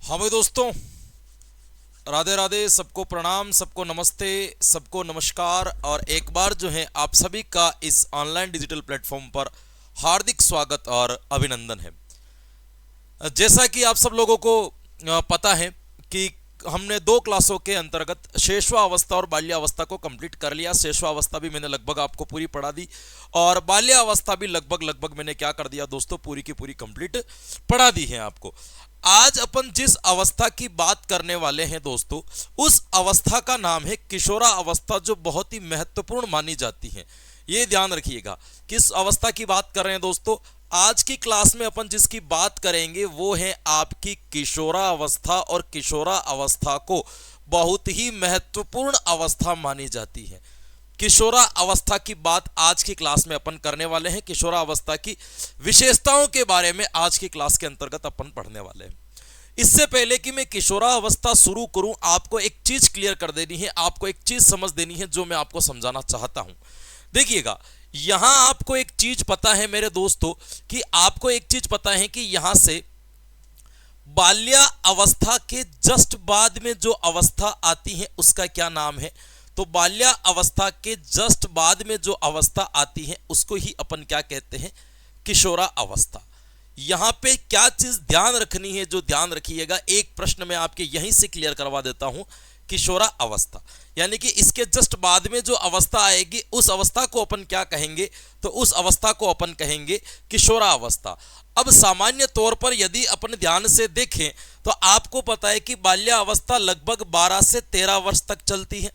हाँ भाई दोस्तों, राधे राधे, सबको प्रणाम, सबको नमस्ते, सबको नमस्कार। और एक बार जो है आप सभी का इस ऑनलाइन डिजिटल प्लेटफॉर्म पर हार्दिक स्वागत और अभिनंदन है। जैसा कि आप सब लोगों को पता है कि हमने दो क्लासों के अंतर्गत शेषवावस्था और बाल्यावस्था को कंप्लीट कर लिया। शेषवावस्था भी मैंने लगभग आपको पूरी पढ़ा दी और बाल्यावस्था भी लगभग लगभग मैंने क्या कर दिया दोस्तों, पूरी की पूरी कंप्लीट पढ़ा दी है आपको। आज अपन जिस अवस्था की बात करने वाले हैं दोस्तों, उस अवस्था का नाम है किशोरा अवस्था, जो बहुत ही महत्वपूर्ण मानी जाती है। ये ध्यान रखिएगा, किस अवस्था की बात कर रहे हैं दोस्तों। आज की क्लास में अपन जिसकी बात करेंगे वो है आपकी किशोरा अवस्था, और किशोरा अवस्था को बहुत ही महत्वपूर्ण अवस्था मानी जाती है। किशोरा अवस्था की बात आज की क्लास में अपन करने वाले हैं। किशोरा अवस्था की विशेषताओं के बारे में आज की क्लास के अंतर्गत अपन पढ़ने वाले हैं। इससे पहले कि मैं किशोरा अवस्था शुरू करूं, आपको एक चीज क्लियर कर देनी है, आपको एक चीज समझ देनी है जो मैं आपको समझाना चाहता हूं। देखिएगा, यहां आपको एक चीज पता है मेरे दोस्तों, कि आपको एक चीज पता है कि यहां से बाल्या अवस्था के जस्ट बाद में जो अवस्था आती है उसका क्या नाम है। तो बाल्या अवस्था के जस्ट बाद में जो अवस्था आती है उसको ही अपन क्या कहते हैं, किशोरा अवस्था। यहां पे क्या चीज ध्यान रखनी है, जो ध्यान रखिएगा, एक प्रश्न में आपके यहीं से क्लियर करवा देता हूं। किशोरा अवस्था यानी कि इसके जस्ट बाद में जो अवस्था आएगी उस अवस्था को अपन क्या कहेंगे, तो उस अवस्था को अपन कहेंगे किशोरा अवस्था। अब सामान्य तौर पर यदि अपन ध्यान से देखें तो आपको पता है कि बाल्या अवस्था लगभग 12 से 13 वर्ष तक चलती है,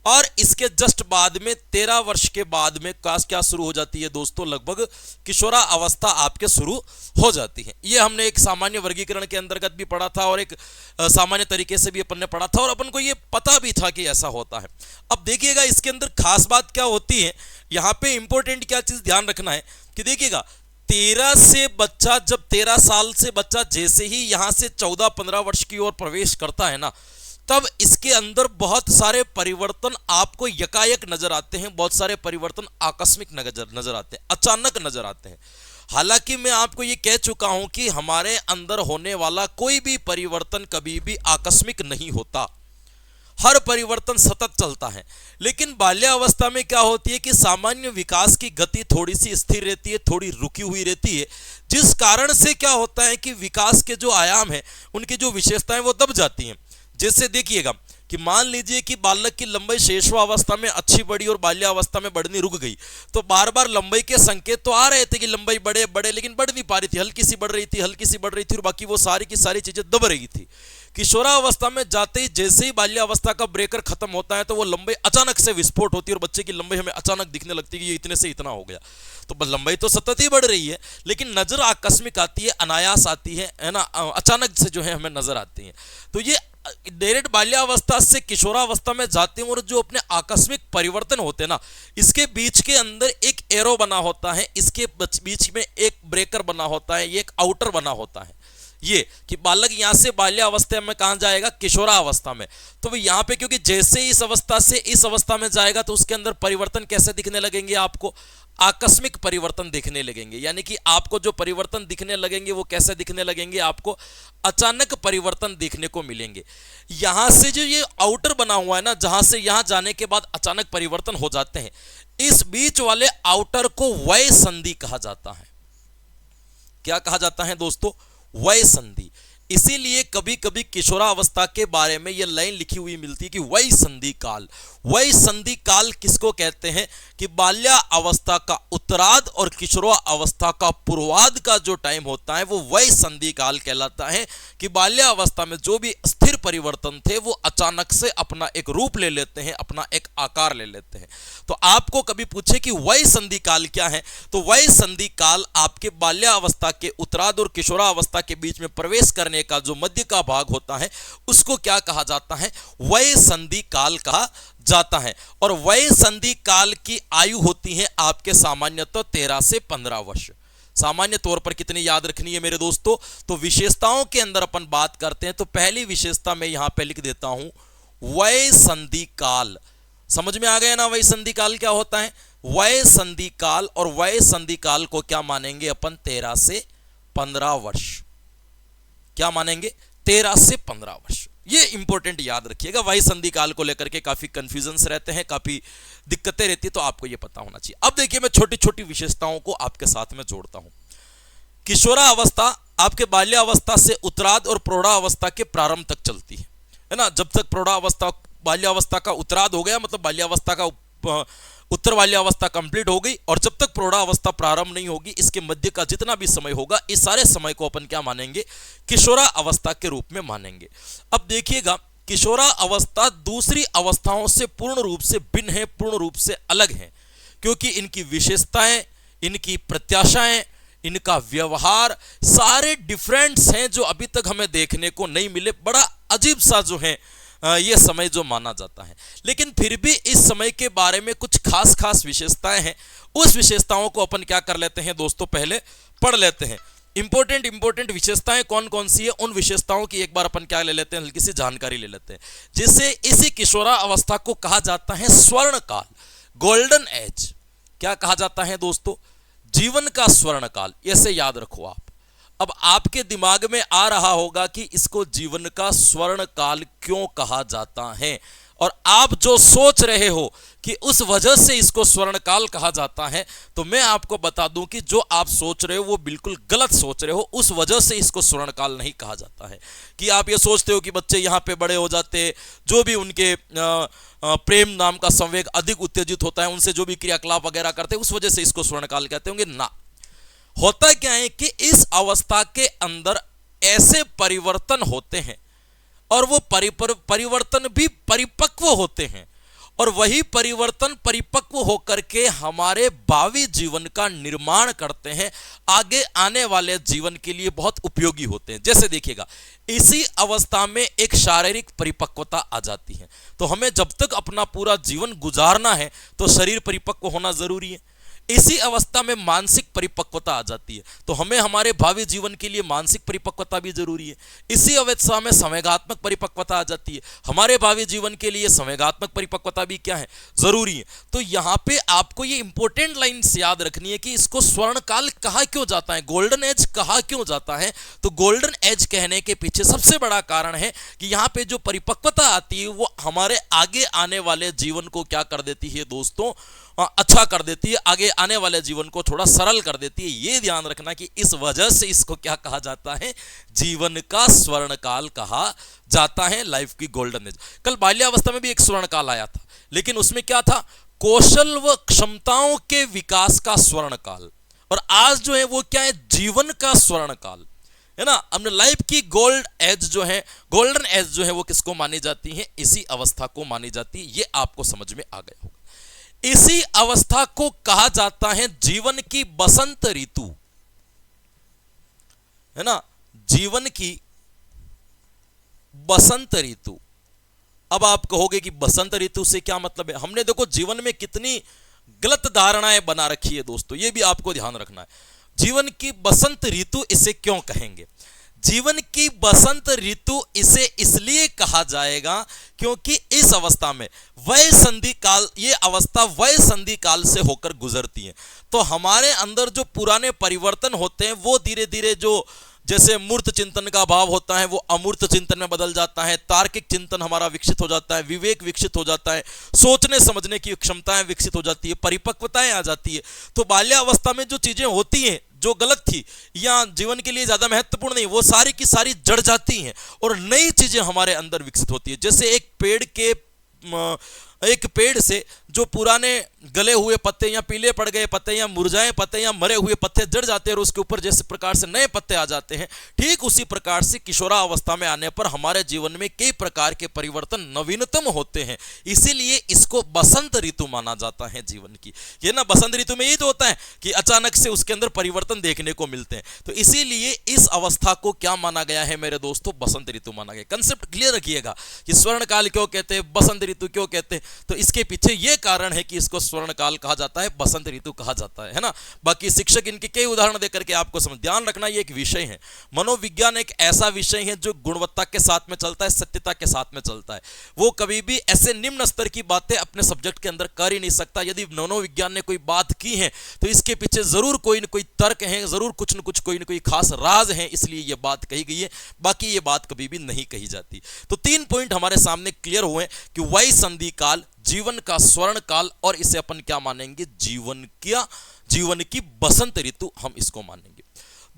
और इसके जस्ट बाद में 13 वर्ष के बाद में क्या शुरू हो जाती है दोस्तों, लगभग किशोरा अवस्था आपके शुरू हो जाती है। ये हमने एक सामान्य वर्गीकरण के अंतर्गत भी पढ़ा था और एक सामान्य तरीके से भी अपन ने पढ़ा था, और अपन को ये पता भी था कि ऐसा होता है। अब देखिएगा, इसके अंदर खास बात क्या होती है, यहाँ पे इंपॉर्टेंट क्या चीज ध्यान रखना है कि देखिएगा, 13 साल से बच्चा जैसे ही यहां से 14-15 वर्ष की ओर प्रवेश करता है ना, तब इसके अंदर बहुत सारे परिवर्तन आपको यकायक नजर आते हैं। बहुत सारे परिवर्तन आकस्मिक नजर आते हैं, अचानक नजर आते हैं। हालांकि मैं आपको ये कह चुका हूं कि हमारे अंदर होने वाला कोई भी परिवर्तन कभी भी आकस्मिक नहीं होता, हर परिवर्तन सतत चलता है। लेकिन बाल्यावस्था में क्या होती है कि सामान्य विकास की गति थोड़ी सी स्थिर रहती है, थोड़ी रुकी हुई रहती है, जिस कारण से क्या होता है कि विकास के जो आयाम है, उनकी जो विशेषताएं वो दब जाती हैं। जैसे देखिएगा कि मान लीजिए कि बालक की लंबाई शेषवावस्था में अच्छी बढ़ी और बाल्यावस्था में बढ़नी रुक गई, तो बार बार लंबाई के संकेत तो आ रहे थे कि लंबाई बढ़े बढ़े, लेकिन बढ़ नहीं पा रही थी, हल्की सी बढ़ रही थी, हल्की सी बढ़ रही थी, और बाकी वो सारी की सारी चीजें दब रही थी। किशोरा अवस्था में जाते ही जैसे ही बाल्यावस्था का ब्रेकर खत्म होता है तो वो लंबाई अचानक से विस्फोट होती है और बच्चे की लंबाई हमें अचानक दिखने लगती है कि ये इतने से इतना हो गया। तो लंबाई तो सतत ही बढ़ रही है, लेकिन नजर आकस्मिक आती है, अनायास आती है ना, अचानक से जो है हमें नजर आती है। तो ये डायरेक्ट बाल्यावस्था से किशोरावस्था में जाते हैं, और जो अपने आकस्मिक परिवर्तन होते हैं ना, इसके बीच के अंदर एक एरो बना होता है, इसके बीच में एक ब्रेकर बना होता है, ये एक आउटर बना होता है। ये कि बालक यहां से बाल्यावस्था में कहां जाएगा, किशोरा अवस्था में। तो यहां पे क्योंकि जैसे ही इस अवस्था से इस अवस्था में जाएगा तो उसके अंदर परिवर्तन कैसे दिखने लगेंगे, आपको आकस्मिक परिवर्तन दिखने लगेंगे। यानी कि आपको जो परिवर्तन दिखने लगेंगे वो कैसे दिखने लगेंगे, आपको अचानक परिवर्तन देखने को मिलेंगे। यहां से जो ये आउटर बना हुआ है ना, जहां से यहां जाने के बाद अचानक परिवर्तन हो जाते हैं, इस बीच वाले आउटर को वय संधि कहा जाता है। क्या कहा जाता है दोस्तों, वय संधि। इसीलिए कभी कभी किशोरावस्था के बारे में यह लाइन लिखी हुई मिलती है कि वय संधि काल। वय संधि काल किसको कहते हैं कि बाल्या अवस्था का उत्तरार्ध और किशोरा अवस्था का पूर्वार्ध का जो टाइम होता है वो वय संधि काल कहलाता है। कि बाल्या अवस्था में जो भी स्थिर परिवर्तन थे वो अचानक से अपना एक रूप ले लेते हैं, अपना एक आकार ले लेते हैं। तो आपको कभी पूछे कि वय संधि काल क्या है, तो वय संधि काल आपके बाल्यावस्था के उत्तरार्ध और किशोरा अवस्था के बीच में प्रवेश करने का जो मध्य का भाग होता है उसको क्या कहा जाता है, वय संधि काल कहा जाता है। और वय संधि काल की आयु होती है आपके सामान्यतः 13 से 15 वर्ष। सामान्य तौर पर कितनी याद रखनी है मेरे दोस्तों, तो विशेषताओं के अंदर अपन बात करते हैं तो पहली विशेषता मैं यहां पे लिख देता हूं, वय संधि काल। समझ में आ गया ना, वय संधि काल क्या होता है, वय संधि काल। और वय संधि काल को क्या मानेंगे अपन, 13 से 15 वर्ष। क्या मानेंगे, 13 से 15 वर्ष। ये इंपॉर्टेंट याद रखिएगा, वही संधि काल को लेकर के काफी कंफ्यूजन्स रहते हैं, काफी दिक्कतें रहती है, तो आपको ये पता होना चाहिए। अब देखिए मैं छोटी छोटी विशेषताओं को आपके साथ में जोड़ता हूं। किशोरावस्था आपके बाल्यावस्था से उत्तरार्ध और प्रौढ़ावस्था के प्रारंभ तक चलती है ना। जब तक प्रौढ़ावस्था बाल्यावस्था का उत्तरार्ध हो गया, मतलब बाल्यावस्था का उत्तर बाल्यावस्था कंप्लीट हो गई, और जब तक प्रौढ़ावस्था प्रारंभ नहीं होगी, इसके मध्य का जितना भी समय होगा, इस सारे समय को अपन क्या मानेंगे, किशोरा अवस्था के रूप में मानेंगे। अब देखिएगा, किशोरा अवस्था दूसरी अवस्थाओं से पूर्ण रूप से भिन्न है, पूर्ण रूप से अलग है, क्योंकि इनकी विशेषताएं, इनकी प्रत्याशाएं, इनका व्यवहार सारे डिफरेंट्स हैं, जो अभी तक हमें देखने को नहीं मिले। बड़ा अजीब सा जो है ये समय जो माना जाता है, लेकिन फिर भी इस समय के बारे में कुछ खास खास विशेषताएं हैं। उस विशेषताओं को अपन क्या कर लेते हैं दोस्तों, पहले पढ़ लेते हैं। इंपॉर्टेंट विशेषताएं कौन कौन सी है, उन विशेषताओं की एक बार अपन क्या ले लेते हैं, हल्की सी जानकारी ले लेते हैं। जिससे इसी किशोरा अवस्था को कहा जाता है स्वर्ण काल, गोल्डन एज। क्या कहा जाता है दोस्तों, जीवन का स्वर्ण काल। ऐसे याद रखो आप। अब आपके दिमाग में आ रहा होगा कि इसको जीवन का स्वर्ण काल क्यों कहा जाता है, और आप जो सोच रहे हो कि उस वजह से इसको स्वर्ण काल कहा जाता है, तो मैं आपको बता दूं कि जो आप सोच रहे हो वो बिल्कुल गलत सोच रहे हो। उस वजह से इसको स्वर्ण काल नहीं कहा जाता है कि आप ये सोचते हो कि बच्चे यहाँ पे बड़े हो जाते, जो भी उनके प्रेम नाम का संवेग अधिक उत्तेजित होता है, उनसे जो भी क्रियाकलाप वगैरह करते हैं, उस वजह से इसको स्वर्ण काल कहते होंगे ना। होता क्या है कि इस अवस्था के अंदर ऐसे परिवर्तन होते हैं, और वो परिवर्तन भी परिपक्व होते हैं, और वही परिवर्तन परिपक्व होकर के हमारे भावी जीवन का निर्माण करते हैं, आगे आने वाले जीवन के लिए बहुत उपयोगी होते हैं। जैसे देखिएगा, इसी अवस्था में एक शारीरिक परिपक्वता आ जाती है। तो हमें जब तक अपना पूरा जीवन गुजारना है तो शरीर परिपक्व होना जरूरी है। इसी अवस्था में मानसिक परिपक्वता आ जाती है, तो हमें हमारे भावी जीवन के लिए मानसिक परिपक्वता भी जरूरी है। इसी अवस्था में संवेगात्मक परिपक्वता आ जाती है, हमारे भावी जीवन के लिए संवेगात्मक परिपक्वता भी क्या है, जरूरी है। तो यहाँ पे आपको ये इंपॉर्टेंट लाइन्स याद रखनी है कि इसको स्वर्ण काल कहा क्यों जाता है, गोल्डन एज कहा क्यों जाता है। तो गोल्डन एज कहने के पीछे सबसे बड़ा कारण है कि यहाँ पे जो परिपक्वता आती है वो हमारे आगे आने वाले जीवन को क्या कर देती है दोस्तों, अच्छा कर देती है, आगे आने वाले जीवन को थोड़ा सरल कर देती है। ये ध्यान रखना कि इस वजह से इसको क्या कहा जाता है, जीवन का स्वर्ण काल कहा जाता है, लाइफ की गोल्डन एज। कल बाल्यावस्था में भी एक स्वर्ण काल आया था, लेकिन उसमें क्या था, कौशल व क्षमताओं के विकास का स्वर्ण काल। और आज जो है वो क्या है, जीवन का स्वर्ण काल है ना। हमने लाइफ की गोल्ड एज जो है, गोल्डन एज जो है वो किसको मानी जाती है, इसी अवस्था को मानी जाती है। ये आपको समझ में आ गया होगा। इसी अवस्था को कहा जाता है जीवन की बसंत ऋतु, है ना, जीवन की बसंत ऋतु। अब आप कहोगे कि बसंत ऋतु से क्या मतलब है। हमने देखो जीवन में कितनी गलत धारणाएं बना रखी है दोस्तों, ये भी आपको ध्यान रखना है। जीवन की बसंत ऋतु इसे क्यों कहेंगे, जीवन की बसंत ऋतु इसे इसलिए कहा जाएगा क्योंकि इस अवस्था में वय संधि काल, ये अवस्था वय संधि काल से होकर गुजरती है। तो हमारे अंदर जो पुराने परिवर्तन होते हैं वो धीरे धीरे, जो जैसे मूर्त चिंतन का भाव होता है वो अमूर्त चिंतन में बदल जाता है, तार्किक चिंतन हमारा विकसित हो जाता है, विवेक विकसित हो जाता है, सोचने समझने की क्षमताएं विकसित हो जाती है, परिपक्वताएं आ जाती है। तो बाल्यावस्था में जो चीजें होती हैं जो गलत थी या जीवन के लिए ज्यादा महत्वपूर्ण नहीं, वो सारी की सारी जड़ जाती हैं और नई चीजें हमारे अंदर विकसित होती है। जैसे एक पेड़ से जो पुराने गले हुए पत्ते या पीले पड़ गए पत्ते या मुरझाए पत्ते या मरे हुए पत्ते जड़ जाते हैं और उसके ऊपर जैसे प्रकार से नए पत्ते आ जाते हैं, ठीक उसी प्रकार से किशोरा अवस्था में आने पर हमारे जीवन में कई प्रकार के परिवर्तन नवीनतम होते हैं। इसीलिए इसको बसंत ऋतु माना जाता है जीवन की। ये ना बसंत ऋतु में यही तो होता है कि अचानक से उसके अंदर परिवर्तन देखने को मिलते हैं। तो इसीलिए इस अवस्था को क्या माना गया है मेरे दोस्तों, बसंत ऋतु माना गया। कंसेप्ट क्लियर रखिएगा कि स्वर्ण काल क्यों कहते हैं, बसंत ऋतु क्यों कहते हैं। तो इसके पीछे ये कारण है कि इसको स्वर्ण काल कहा जाता है, बसंत ऋतु कहा जाता है ना। बाकी शिक्षक इनके कई उदाहरण देकर के आपको समझ, ध्यान रखना ये एक विषय है। मनोविज्ञान एक ऐसा विषय है जो गुणवत्ता के साथ में चलता है, सत्यता के साथ में चलता है। वो कभी भी ऐसे निम्न स्तर की बातें अपने सब्जेक्ट के अंदर कर ही नहीं सकता। यदि मनोविज्ञान ने कोई बात की है तो इसके पीछे जरूर कोई न कोई तर्क है, जरूर कुछ न कुछ कोई न कोई खास राज है, इसलिए यह बात कही गई है। बाकी ये बात कभी भी नहीं कही जाती। तो 3 पॉइंट हमारे सामने क्लियर हुए कि वही संधि काल जीवन का स्वर्ण काल, और इसे अपन क्या मानेंगे, जीवन की बसंत ऋतु हम इसको मानेंगे।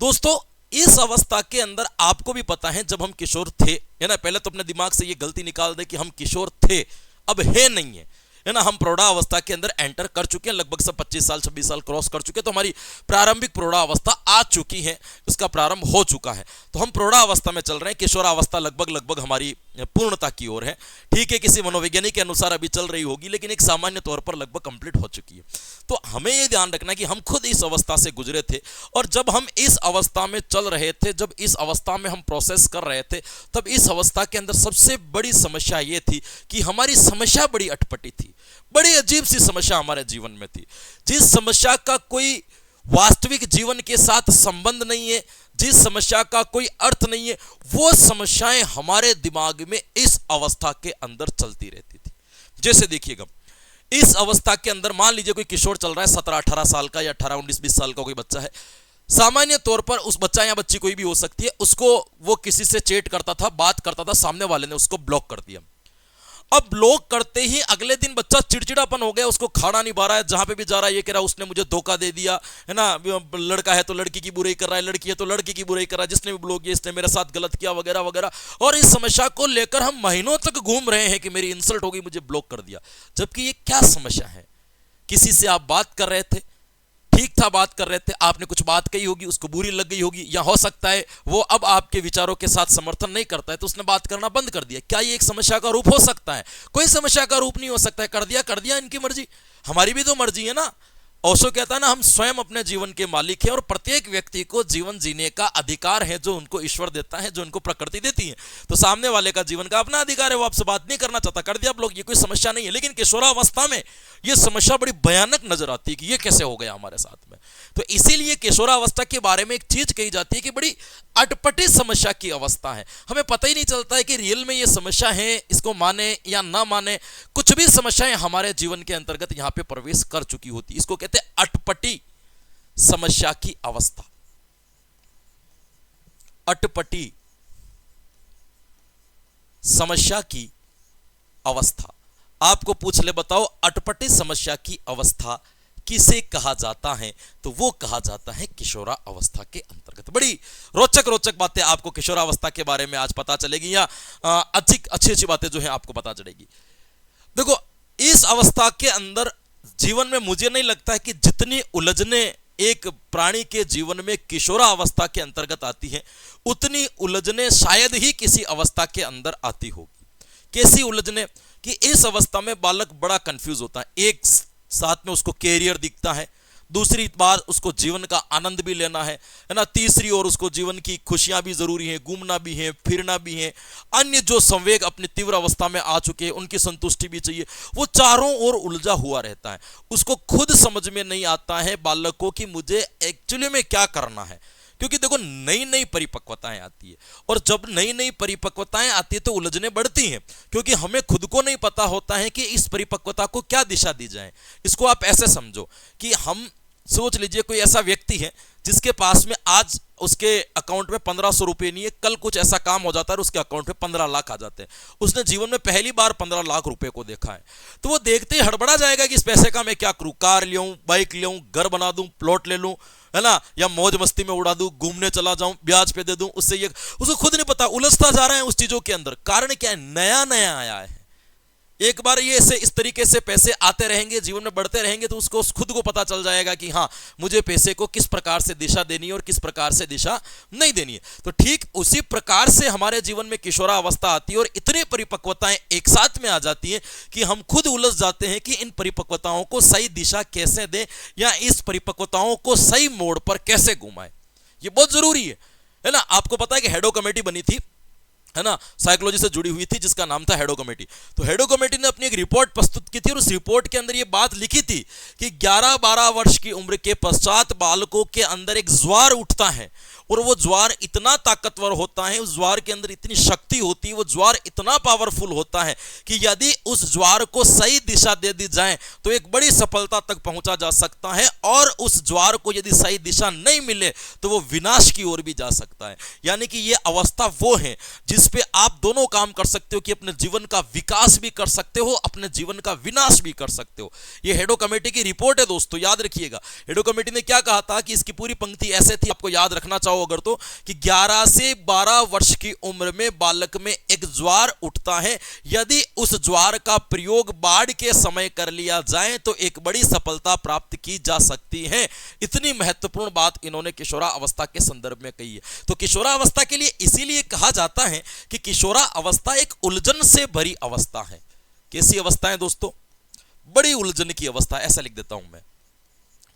दोस्तों इस अवस्था के अंदर आपको भी पता है जब हम किशोर थे, है ना, पहले तो अपने दिमाग से ये गलती निकाल दे कि हम किशोर थे, अब है नहीं है ना, हम प्रौढ़ावस्था के अंदर एंटर कर चुके हैं, लगभग सब 25 साल 26 साल क्रॉस कर चुके हैं। तो हमारी प्रारंभिक प्रौढ़ावस्था आ चुकी है, उसका प्रारंभ हो चुका है। तो हम प्रौढ़ावस्था में चल रहे हैं, किशोरावस्था लगभग हमारी पूर्णता की ओर है। ठीक है, किसी मनोवैज्ञानिक के अनुसार अभी चल रही होगी, लेकिन एक सामान्य तौर पर लगभग कंप्लीट हो चुकी है। तो हमें यह ध्यान रखना कि हम खुद इस अवस्था से गुजरे थे, और जब हम इस अवस्था में चल रहे थे, जब इस अवस्था में हम प्रोसेस कर रहे थे, तब इस अवस्था के अंदर सबसे बड़ी समस्या यह थी कि हमारी समस्या बड़ी अटपटी थी, बड़ी अजीब सी समस्या हमारे जीवन में थी, जिस समस्या का कोई वास्तविक जीवन के साथ संबंध नहीं है, जिस समस्या का कोई अर्थ नहीं है, वो समस्याएं हमारे दिमाग में इस अवस्था के अंदर चलती रहती थी। जैसे देखिएगा, इस अवस्था के अंदर मान लीजिए कोई किशोर चल रहा है 17-18 साल का, या 18-19-20 साल का कोई बच्चा है। सामान्य तौर पर उस बच्चा या बच्ची कोई भी हो सकती है, उसको वो किसी से चैट करता था, बात करता था, सामने वाले ने उसको ब्लॉक कर दिया। अब ब्लॉक करते ही अगले दिन बच्चा चिड़चिड़ापन हो गया, उसको खाना नहीं पा रहा है, जहां पे भी जा रहा है ये कह रहा है उसने मुझे धोखा दे दिया, है ना, लड़का है तो लड़की की बुराई कर रहा है, लड़की है तो लड़की की बुराई कर रहा है, जिसने भी ब्लॉक किया इसने मेरे साथ गलत किया, वगैरह वगैरह। और इस समस्या को लेकर हम महीनों तक घूम रहे हैं कि मेरी इंसल्ट हो गई, मुझे ब्लॉक कर दिया। जबकि ये क्या समस्या है, किसी से आप बात कर रहे थे, ठीक था, बात कर रहे थे, आपने कुछ बात कही होगी, उसको बुरी लग गई होगी, या हो सकता है वो अब आपके विचारों के साथ समर्थन नहीं करता है, तो उसने बात करना बंद कर दिया। क्या ये एक समस्या का रूप हो सकता है? कोई समस्या का रूप नहीं हो सकता है। कर दिया इनकी मर्जी, हमारी भी तो मर्जी है ना। ओशो कहता है ना, हम स्वयं अपने जीवन के मालिक हैं, और प्रत्येक व्यक्ति को जीवन जीने का अधिकार है जो उनको ईश्वर देता है, जो उनको प्रकृति देती है। तो सामने वाले का जीवन का अपना अधिकार है, वो आपसे बात नहीं करना चाहता, कर दिया आप लोग, ये कोई समस्या नहीं है। लेकिन किशोरावस्था में ये समस्या बड़ी भयानक नजर आती है कि ये कैसे हो गया हमारे साथ में। तो इसीलिए किशोरावस्था के बारे में एक चीज कही जाती है कि बड़ी अटपटी समस्या की अवस्था है। हमें पता ही नहीं चलता है कि रियल में ये समस्या है, इसको माने या ना माने, कुछ भी समस्याएं हमारे जीवन के अंतर्गत यहां पे प्रवेश कर चुकी होती। इसको कहते हैं अटपटी समस्या की अवस्था। अटपटी समस्या की अवस्था। आपको पूछ ले, बताओ अटपटी समस्या की अवस्था किसे कहा जाता है? तो वो कहा जाता है किशोरा अवस्था के अंतर्गत। बड़ी रोचक बातें आपको किशोरावस्था के बारे में आज पता चलेगी, या अच्छी बातें जो है आपको पता चलेगी। देखो, इस अवस्था के अंदर जीवन में मुझे नहीं लगता है कि जितनी उलझने एक प्राणी के जीवन में किशोरावस्था के अंतर्गत आती है, उतनी उलझने शायद ही किसी अवस्था के अंदर आती होगी। कैसी उलझने? कि इस अवस्था में बालक बड़ा कंफ्यूज होता है। एक साथ में उसको कैरियर दिखता है, दूसरी बात उसको जीवन का आनंद भी लेना है ना, तीसरी ओर उसको जीवन की खुशियां भी जरूरी है, घूमना भी है, फिरना भी है, अन्य जो संवेग अपनी तीव्र अवस्था में आ चुके हैं उनकी संतुष्टि भी चाहिए। वो चारों ओर उलझा हुआ रहता है। उसको खुद समझ में नहीं आता है बालक को कि मुझे एक्चुअली में क्या करना है। क्योंकि देखो, नई नई परिपक्वताएं आती है, और जब नई नई परिपक्वताएं आती है तो उलझने बढ़ती हैं, क्योंकि हमें खुद को नहीं पता होता है कि इस परिपक्वता को क्या दिशा दी जाए। इसको आप ऐसे समझो कि हम सोच लीजिए कोई ऐसा व्यक्ति है जिसके पास में आज उसके अकाउंट में 1500 रुपये नहीं है, कल कुछ ऐसा काम हो जाता है उसके अकाउंट में 15 लाख आ जाते हैं। उसने जीवन में पहली बार 15 लाख रुपए को देखा है, तो वो देखते ही हड़बड़ा जाएगा कि इस पैसे का मैं क्या करूं, कार लूं, बाइक लूं, घर बना दूं, प्लॉट ले लूं, है ना, या मौज मस्ती में उड़ा दूं, घूमने चला जाऊं, ब्याज पे दे दूं, उससे ये उसको खुद नहीं पता, उलझता जा रहा है उस चीजों के अंदर। कारण क्या है? नया नया आया है। एक बार ये ऐसे इस तरीके से पैसे आते रहेंगे, जीवन में बढ़ते रहेंगे, तो उसको खुद को पता चल जाएगा कि हाँ, मुझे पैसे को किस प्रकार से दिशा देनी है और किस प्रकार से दिशा नहीं देनी है। तो ठीक उसी प्रकार से हमारे जीवन में किशोरावस्था आती है, और इतनी परिपक्वताएं एक साथ में आ जाती हैं कि हम खुद उलझ जाते हैं कि इन परिपक्वताओं को सही दिशा कैसे दें, या इस परिपक्वताओं को सही मोड़ पर कैसे घुमाएं। ये बहुत जरूरी है ना। आपको पता है कि हेडो कमेटी बनी थी, है ना, साइकोलॉजी से जुड़ी हुई थी, जिसका नाम था हेडो कमेटी। तो हेडो कमेटी ने अपनी एक रिपोर्ट प्रस्तुत की थी और उस रिपोर्ट के अंदर ये बात लिखी थी कि 11-12 वर्ष की उम्र के पश्चात बालकों के अंदर एक ज्वार उठता है और वो ज्वार इतना ताकतवर होता है, उस ज्वार के अंदर इतनी शक्ति होती है, वो ज्वार इतना पावरफुल होता है कि यदि उस ज्वार को सही दिशा दे दी जाए तो एक बड़ी सफलता तक पहुंचा जा सकता है, और उस ज्वार को यदि सही दिशा नहीं मिले तो वो विनाश की ओर भी जा सकता है। यानी कि ये अवस्था वो है जिस पे आप दोनों काम कर सकते हो कि अपने जीवन का विकास भी कर सकते हो, अपने जीवन का विनाश भी कर सकते हो। ये हेडो कमेटी की रिपोर्ट है दोस्तों, याद रखिएगा। हेडो कमेटी ने क्या कहा था कि इसकी पूरी पंक्ति ऐसे थी, आपको याद रखना चाहो अगर तो, कि 11 से 12 वर्ष की उम्र में बालक में एक ज्वार उठता है, यदि उस ज्वार का प्रयोग बाढ़ के समय कर लिया जाए तो एक बड़ी सफलता प्राप्त की जा सकती है। इतनी महत्वपूर्ण बात इन्होंने किशोरावस्था के संदर्भ में कही है। तो किशोरावस्था के लिए इसीलिए कहा जाता है कि किशोरावस्था एक उलझन से भरी अवस्था है। कैसी अवस्था है दोस्तों? बड़ी उलझन की अवस्था, ऐसा लिख देता हूं मैं,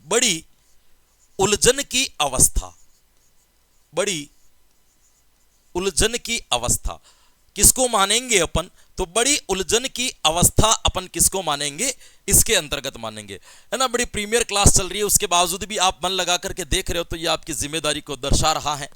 बड़ी उलझन की अवस्था, बड़ी उलझन की अवस्था। किसको मानेंगे अपन? तो बड़ी उलझन की अवस्था अपन किसको मानेंगे? इसके अंतर्गत मानेंगे, है ना। बड़ी प्रीमियर क्लास चल रही है, उसके बावजूद भी आप मन लगा करके देख रहे हो, तो ये आपकी जिम्मेदारी को दर्शा रहा है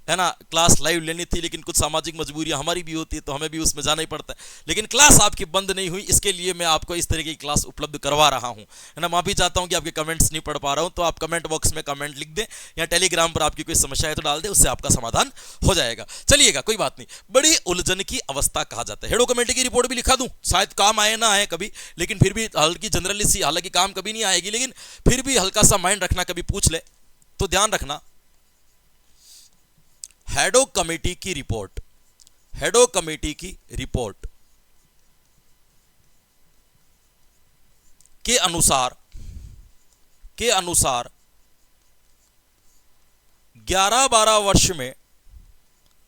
ना। क्लास लाइव लेनी थी लेकिन कुछ सामाजिक मजबूरियां हमारी भी होती है, तो हमें भी उसमें जाना ही पड़ता है, लेकिन क्लास आपकी बंद नहीं हुई, इसके लिए मैं आपको इस तरीके की क्लास उपलब्ध करवा रहा हूं, है ना। माफी चाहता हूं कि आपके कमेंट्स नहीं पढ़ पा रहा हूं, तो आप कमेंट बॉक्स में कमेंट लिख दें या टेलीग्राम पर आपकी कोई समस्या है तो डाल दें, उससे आपका समाधान हो जाएगा। चलिएगा, कोई बात नहीं। बड़ी उलझन की अवस्था कहा जाता है। हेडो कमेटी की रिपोर्ट भी लिखा दूं, शायद काम आए ना आए कभी, लेकिन फिर भी हल्की जनरली सी, हालांकि काम कभी नहीं आएगी, लेकिन फिर भी हल्का सा माइंड रखना, कभी पूछ ले तो ध्यान रखना। हेडो कमेटी की रिपोर्ट, हेडो कमेटी की रिपोर्ट के अनुसार 11-12 वर्ष में,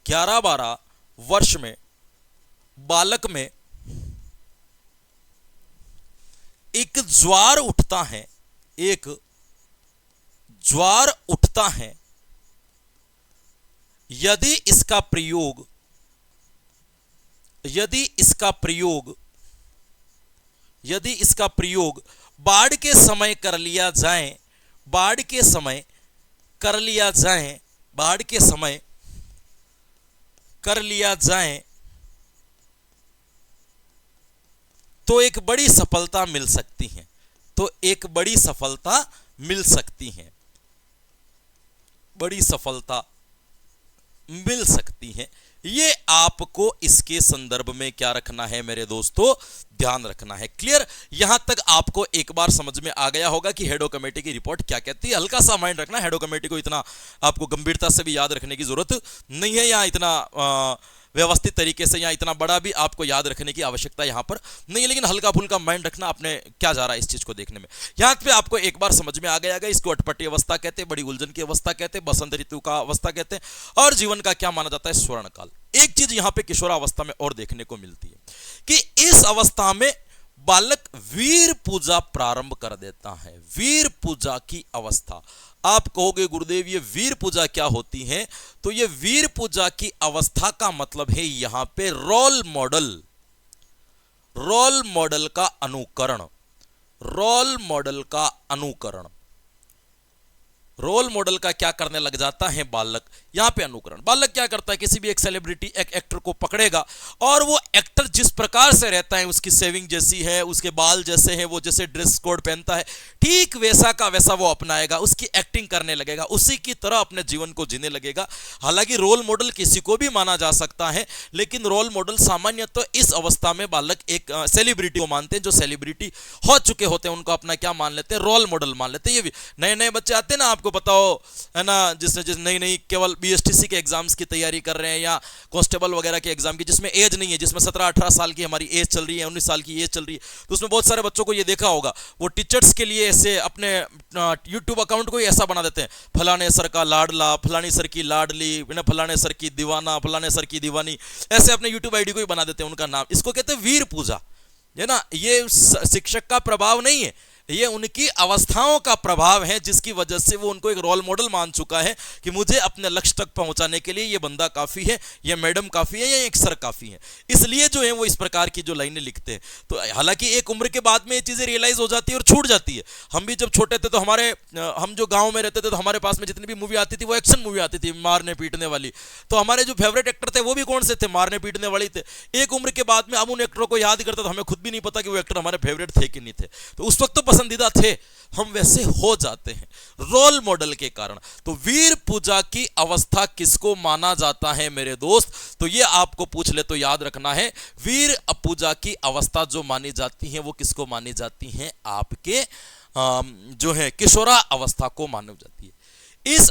11-12 वर्ष में बालक में एक ज्वार उठता है, एक ज्वार उठता है, यदि इसका प्रयोग बाढ़ के समय कर लिया जाए, बाढ़ के समय कर लिया जाए, बाढ़ के समय कर लिया जाए तो एक बड़ी सफलता मिल सकती है, तो एक बड़ी सफलता मिल सकती है, बड़ी सफलता मिल सकती है। ये आपको इसके संदर्भ में क्या रखना है मेरे दोस्तों? ध्यान रखना है। क्लियर? यहां तक आपको एक बार समझ में आ गया होगा कि हेडो कमेटी की रिपोर्ट क्या कहती है। हल्का सा माइंड रखना, हेडो कमेटी को इतना आपको गंभीरता से भी याद रखने की जरूरत नहीं है, या इतना व्यवस्थित तरीके से या इतना बड़ा भी आपको याद रखने की आवश्यकता यहां पर नहीं है, लेकिन हल्का फुल्का माइंड रखना आपने क्या जा रहा है इस चीज को देखने में। यहां पे आपको एक बार समझ में आ गया, इसको अटपटी अवस्था कहते हैं, बड़ी उलझन की अवस्था कहते हैं, बसंत ऋतु का अवस्था कहते हैं, और जीवन का क्या माना जाता है? स्वर्ण काल। एक चीज यहां पे किशोरावस्था में और देखने को मिलती है कि इस अवस्था में बालक वीर पूजा प्रारंभ कर देता है। वीर पूजा की अवस्था। आप कहोगे गुरुदेव ये वीर पूजा क्या होती है? तो ये वीर पूजा की अवस्था का मतलब है यहां पे रोल मॉडल, रोल मॉडल का अनुकरण, रोल मॉडल का अनुकरण। रोल मॉडल का क्या करने लग जाता है बालक? यहां पे अनुकरण। बालक क्या करता है? किसी भी एक सेलिब्रिटी, एक एक्टर को पकड़ेगा और वो एक्टर जिस प्रकार से रहता है, उसकी सेविंग जैसी है, उसके बाल जैसे हैं, वो जैसे ड्रेस कोड पहनता है, ठीक वैसा का वैसा वो अपनाएगा, उसकी एक्टिंग करने लगेगा, उसी की तरह अपने जीवन को जीने लगेगा। हालांकि रोल मॉडल किसी को भी माना जा सकता है, लेकिन रोल मॉडल सामान्यतः इस अवस्था में बालक एक सेलिब्रिटी को मानते हैं, जो सेलिब्रिटी हो चुके होते हैं उनको अपना क्या मान लेते हैं? रोल मॉडल मान लेते हैं। ये भी नए नए बच्चे आते हैं ना, आपको पता हो, है ना, जिस नई नई केवल बीएसटीसी के एग्जाम्स की तैयारी कर रहे हैं या कांस्टेबल वगैरह के एग्जाम की, जिसमें एज नहीं है, जिसमें 17-18 साल की हमारी एज चल रही है, 19 साल की एज चल रही है, तो उसमें बहुत सारे बच्चों को ये देखा होगा, वो टीचर्स के लिए ऐसे अपने यूट्यूब अकाउंट को ही ऐसा बना देते हैं, फलाने सर का लाडला, फलानी सर की लाडली, फलाने सर की दीवाना, फलाने सर की दीवानी, ऐसे अपने यूट्यूब आईडी को ही बना देते हैं उनका नाम। इसको कहते हैं वीर पूजा, है ना। ये शिक्षक का प्रभाव नहीं है, ये उनकी अवस्थाओं का प्रभाव है, जिसकी वजह से वो उनको एक रोल मॉडल मान चुका है कि मुझे अपने लक्ष्य तक पहुंचाने के लिए ये बंदा काफी है, ये मैडम काफी है, या एक सर काफी है। इसलिए जो है वो इस प्रकार की जो लाइनें लिखते हैं। तो हालांकि एक उम्र के बाद में ये चीजें रियलाइज हो जाती है और छूट जाती है। हम भी जब छोटे थे तो हम जो गांव में रहते थे तो हमारे पास में जितनी भी मूवी आती थी वो एक्शन मूवी आती थी, मारने पीटने वाली। तो हमारे जो फेवरेट एक्टर थे वो भी कौन से थे, मारने पीटने वाले थे। एक उम्र के बाद में हम उन एक्टरों को याद करते तो हमें खुद भी नहीं पता कि वो एक्टर हमारे फेवरेट थे कि नहीं थे। तो उस वक्त तो पसंदीदा थे, हम वैसे हो जाते हैं रोल मॉडल के कारण। तो वीर पूजा की अवस्था किसको माना जाता है मेरे दोस्त, तो ये आपको पूछ ले तो याद रखना है। वीर पूजा की अवस्था जो मानी जाती है वो किसको मानी जाती है, आपके जो है किशोरा अवस्था को मानी जाती है। इस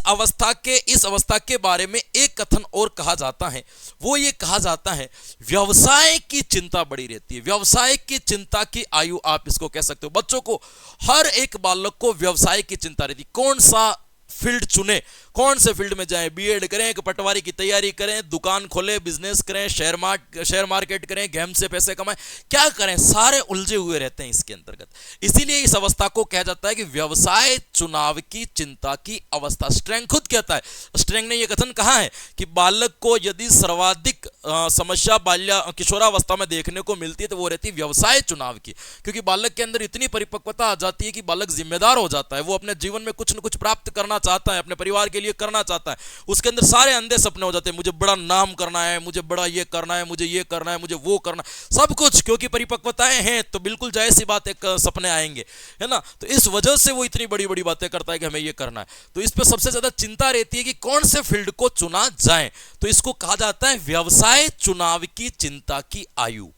अवस्था के बारे में एक कथन और कहा जाता है, वो ये कहा जाता है व्यवसाय की चिंता बड़ी रहती है। व्यवसाय की चिंता की आयु आप इसको कह सकते हो। बच्चों को, हर एक बालक को व्यवसाय की चिंता रहती, कौन सा फील्ड चुने, कौन से फील्ड में जाएं, बीएड करें कि पटवारी की तैयारी करें, दुकान खोले, बिजनेस करें, शेयर मार्केट करें, गेम से पैसे कमाएं, क्या करें, सारे उलझे हुए रहते हैं इसके अंतर्गत। इसीलिए इस अवस्था को कहा जाता है कि व्यवसाय चुनाव की चिंता की अवस्था। स्ट्रेंग खुद कहता है, स्ट्रेंग ने यह कथन कहा है कि बालक को यदि सर्वाधिक समस्या किशोरावस्था में देखने को मिलती है तो वो रहती है व्यवसाय चुनाव की। क्योंकि बालक के अंदर इतनी परिपक्वता आ जाती है कि बालक जिम्मेदार हो जाता है, वो अपने जीवन में कुछ न कुछ प्राप्त करना चाहता है, अपने परिवार के लिए करना चाहता है। उसके अंदर सारे अंधे सपने हो जाते हैं, मुझे बड़ा नाम करना है, मुझे बड़ा ये करना है, मुझे ये करना है, मुझे वो करना, सब कुछ। क्योंकि परिपक्वताएं हैं तो बिल्कुल जायज सी बात, एक सपने आएंगे, है ना। तो इस वजह से वो इतनी बड़ी बड़ी बातें करता है कि हमें ये करना है। तो इस पर सबसे ज्यादा चिंता रहती है कि कौन से फील्ड को चुना जाए। तो इसको कहा जाता है व्यवसाय चुनाव की चिंता की आयु।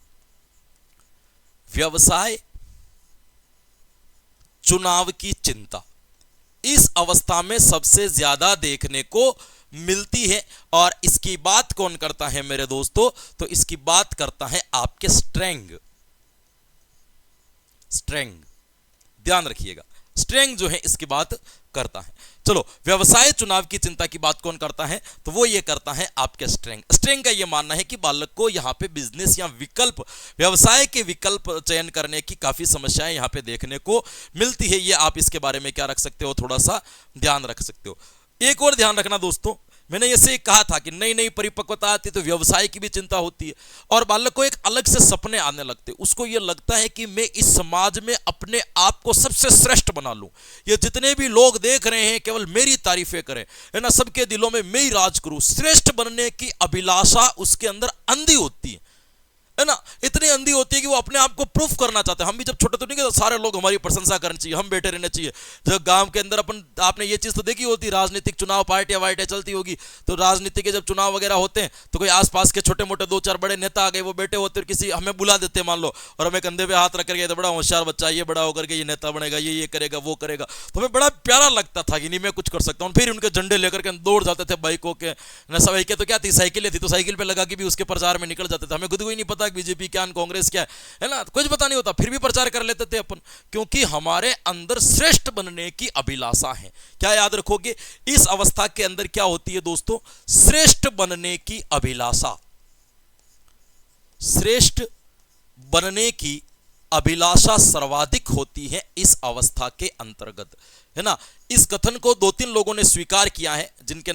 व्यवसाय चुनाव की चिंता इस अवस्था में सबसे ज्यादा देखने को मिलती है। और इसकी बात कौन करता है मेरे दोस्तों, तो इसकी बात करता है आपके स्ट्रेंग। ध्यान रखिएगा, स्ट्रेंग जो है इसकी बात करता है। चलो, व्यवसाय चुनाव की चिंता की बात कौन करता है, तो वो ये करता है आपके स्ट्रेंग का ये मानना है कि बालक को यहाँ पे बिजनेस या विकल्प, व्यवसाय के विकल्प चयन करने की काफी समस्याएं यहाँ पे देखने को मिलती है। ये आप इसके बारे में क्या रख सकते हो, थोड़ा सा ध्यान रख सकते हो। एक और ध्यान रखना दोस्तों, मैंने ऐसे कहा था कि नई नई परिपक्वता आती तो व्यवसाय की भी चिंता होती है और बालक को एक अलग से सपने आने लगते। उसको ये लगता है कि मैं इस समाज में अपने आप को सबसे श्रेष्ठ बना लूं, ये जितने भी लोग देख रहे हैं केवल मेरी तारीफें करें, है ना, सबके दिलों में मैं ही राज करूं। श्रेष्ठ बनने की अभिलाषा उसके अंदर अंधी होती है ना, इतनी अंधी होती है कि वो अपने आप को प्रूफ करना चाहते हैं। हम भी जब छोटे तो नहीं कहते सारे लोग हमारी प्रशंसा करनी चाहिए, हम बैठे रहने चाहिए। जब गांव के अंदर आपने ये चीज तो देखी होती, राजनीतिक चुनाव पार्टियां वार्टियां चलती होगी, तो राजनीति के जब चुनाव वगैरह होते हैं तो कोई आसपास के छोटे मोटे 2-4 बड़े नेता आ गए, वो बैठे होते, किसी हमें बुला देते मान लो, और हमें कंधे पे हाथ रख करके, तो बड़ा होशियार बच्चा, ये बड़ा होकर के ये नेता बनेगा, ये करेगा, वो करेगा। तो हमें बड़ा प्यारा लगता था कि नहीं मैं कुछ कर सकता हूँ। फिर उनके झंडे लेकर के दौड़ जाते थे, बाइकों के बाइकें तो क्या थी, साइकिलें थी, तो साइकिल पे लगा के भी उसके प्रचार में निकल जाते थे। हमें खुद को ही नहीं पता बीजेपी क्या, कांग्रेस क्या है ना, कुछ पता नहीं होता, फिर भी प्रचार कर लेते थे अपन, क्योंकि हमारे अंदर श्रेष्ठ बनने की अभिलाषा है। क्या याद रखोगे, इस अवस्था के अंदर क्या होती है दोस्तों, श्रेष्ठ बनने की अभिलाषा। श्रेष्ठ बनने की अभिलाषा सर्वाधिक होती है इस अवस्था के अंतर्गत, है ना। इस कथन को 2-3 लोगों ने स्वीकार किया है, जिनके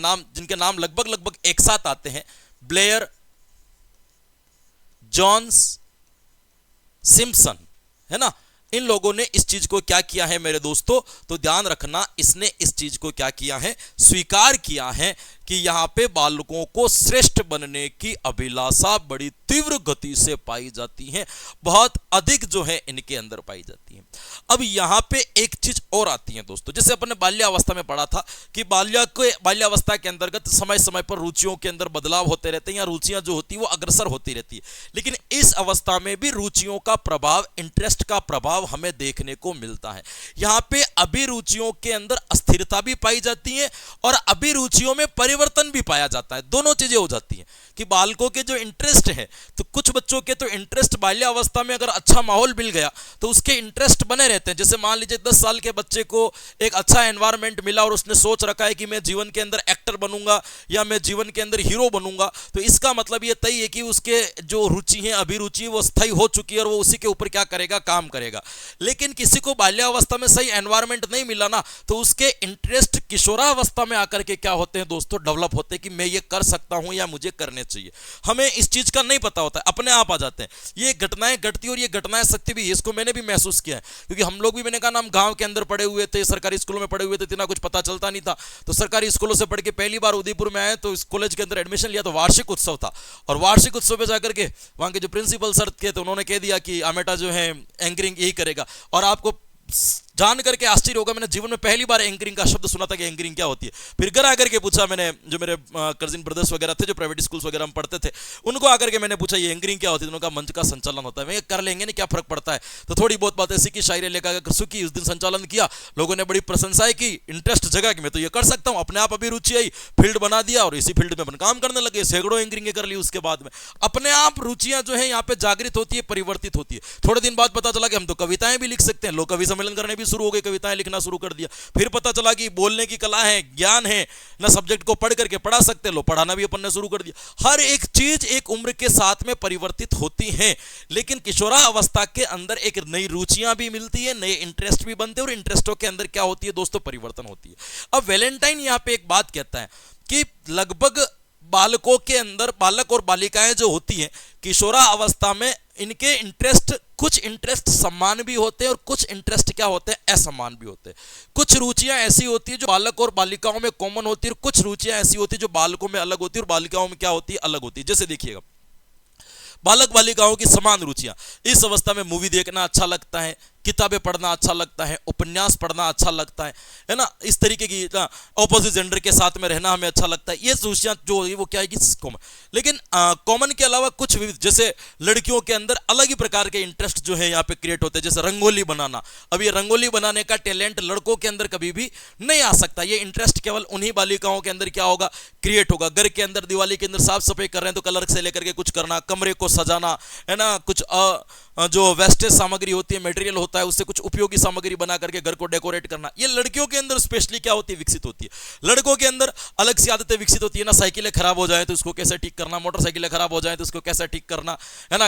नाम लगभग एक साथ आते हैं, ब्लेयर, जॉन्स, सिम्पसन, है ना। इन लोगों ने इस चीज को क्या किया है मेरे दोस्तों, तो ध्यान रखना, इसने इस चीज को क्या किया है, स्वीकार किया है कि यहां पे बालकों को श्रेष्ठ बनने की अभिलाषा बड़ी तीव्र गति से पाई जाती है, बहुत अधिक जो है इनके अंदर पाई जाती है। अब यहां पे एक चीज और आती है दोस्तों, जैसे अपन ने बाल्यावस्था में पढ़ा था कि बाल्यावस्था के अंतर्गत समय समय पर रुचियों के अंदर बदलाव होते रहते हैं, या रुचियां जो होती है वो अग्रसर होती रहती है। लेकिन इस अवस्था में भी रुचियों का प्रभाव, इंटरेस्ट का प्रभाव हमें देखने को मिलता है। यहां पे अभिरुचियों के अंदर अस्थिरता भी पाई जाती है और अभिरुचियों में परिवर्तन भी पाया जाता है, दोनों चीजें हो जाती हैं। कि बालकों के जो इंटरेस्ट है, तो कुछ बच्चों के तो इंटरेस्ट बाल्यावस्था में अगर अच्छा माहौल मिल गया तो उसके इंटरेस्ट बने रहते हैं। जैसे मान लीजिए 10 साल के बच्चे को एक अच्छा एनवायरनमेंट मिला और उसने सोच रखा है कि मैं जीवन के अंदर एक्टर बनूंगा या मैं जीवन के अंदर हीरो बनूंगा, तो इसका मतलब ये तय है कि उसके जो रुचि है, अभिरुचि है, वो स्थायी हो चुकी है और वो उसी के ऊपर क्या करेगा, काम करेगा। लेकिन किसी को बाल्यावस्था में सही एनवायरनमेंट नहीं मिला ना, तो उसके इंटरेस्ट किशोरावस्था में आकर के क्या होते हैं दोस्तों, डेवलप होते हैं कि मैं ये कर सकता हूं या मुझे करने चाहिए। हमें इस चीज का नहीं पता होता है, अपने आप आ जाते हैं। ये घटनाएं घटती और ये घटनाएं सत्य भी है, इसको मैंने भी महसूस किया है, क्योंकि हम लोग भी, मैंने कहा ना, हम गांव के अंदर पढ़े हुए थे, सरकारी स्कूलों में पढ़े हुए थे, इतना कुछ पता चलता नहीं था। तो सरकारी स्कूलों से पढ़ के पहली बार उदयपुर में आए तो इस कॉलेज के अंदर एडमिशन लिया, तो वार्षिक उत्सव था। और वार्षिक उत्सव पे जाकर के वहां के जो प्रिंसिपल सर थे, तो उन्होंने कह दिया कि आमेटा जो है एंकरिंग यही करेगा। और आपको जान करके आश्चर्य होगा, मैंने जीवन में पहली बार एंकरिंग का शब्द सुना था कि एंकरिंग क्या होती है। फिर घर आकर के पूछा मैंने, जो मेरे कजिन ब्रदर्स वगैरह थे जो प्राइवेट स्कूल्स वगैरह में पढ़ते थे, उनको आकर के मैंने पूछा ये एंकरिंग क्या होती है। उन्होंने कहा मंच का संचालन होता है। मैं कर लेंगे ना, क्या फर्क पड़ता है। तो थोड़ी बहुत बातें सीखी, शायरी लेकर सुखी, उस दिन संचालन किया, लोगों ने बड़ी प्रशंसाएं की, इंटरेस्ट जगा कि मैं तो ये कर सकता हूँ। अपने आप अभी रुचि आई, फील्ड बना दिया और इसी फील्ड में अपन काम करने लगे, सैकड़ों एंकरिंग कर ली। उसके बाद में अपने आप रुचियां जो है यहाँ पे जागृत होती है, परिवर्तित होती है। थोड़े दिन बाद पता चला कि हम तो कविताएं भी लिख सकते हैं, लोग कवि सम्मेलन करने भी शुरू हो गए, कविताएं लिखना शुरू कर दिया। फिर पता चला कि बोलने की कला है, ज्ञान है ना, सब्जेक्ट को पढ़ करके पढ़ा सकते हैं, लो पढ़ाना भी अपन ने शुरू कर दिया। हर एक चीज एक उम्र के साथ में परिवर्तित होती है, लेकिन किशोरावस्था के अंदर एक नई रुचियां भी मिलती है, नए इंटरेस्ट भी बनते हैं और इंटरेस्टों के अंदर क्या होती है दोस्तों, परिवर्तन होती है। अब वैलेंटाइन यहां पे एक बात कहता है कि लगभग बालकों के अंदर, बालक और बालिकाएं जो होती हैं किशोरावस्था में, इनके इंटरेस्ट, कुछ इंटरेस्ट समान भी होते हैं और कुछ इंटरेस्ट क्या होते हैं, असमान भी होते हैं। कुछ रुचियां ऐसी होती है जो बालक और बालिकाओं में कॉमन होती है और कुछ रुचियां ऐसी होती है जो बालकों में अलग होती है और बालिकाओं में क्या होती है, अलग होती है। जैसे देखिएगा, बालक बालिकाओं की समान रुचियां, इस अवस्था में मूवी देखना अच्छा लगता है, किताबें पढ़ना अच्छा लगता है, उपन्यास पढ़ना अच्छा लगता है ना, इस तरीके की ऑपोजिट जेंडर के साथ में रहना हमें अच्छा लगता है। ये रुचियां जो है वो क्या है कि कॉमन। लेकिन कॉमन के अलावा कुछ विविध, जैसे लड़कियों के अंदर अलग ही प्रकार के इंटरेस्ट जो है यहाँ पे क्रिएट होते हैं, जैसे रंगोली बनाना। अब ये रंगोली बनाने का टैलेंट लड़कों के अंदर कभी भी नहीं आ सकता, ये इंटरेस्ट केवल उन्हीं बालिकाओं के अंदर क्या होगा, क्रिएट होगा। घर के अंदर दिवाली के अंदर साफ सफाई कर रहे हैं तो कलर से लेकर के कुछ करना, कमरे को सजाना, है ना, कुछ जो वेस्टेज सामग्री होती है, मटेरियल होता है, उससे कुछ उपयोगी सामग्री बना करके घर को डेकोरेट करना, ये लड़कियों के अंदर स्पेशली क्या होती है, विकसित होती है। लड़कों के अंदर अलग सी आदतें विकसित होती है ना, साइकिलें खराब हो जाए तो उसको कैसे ठीक करना, मोटरसाइकिलें खराब हो जाए तो उसको कैसे ठीक करना, है ना,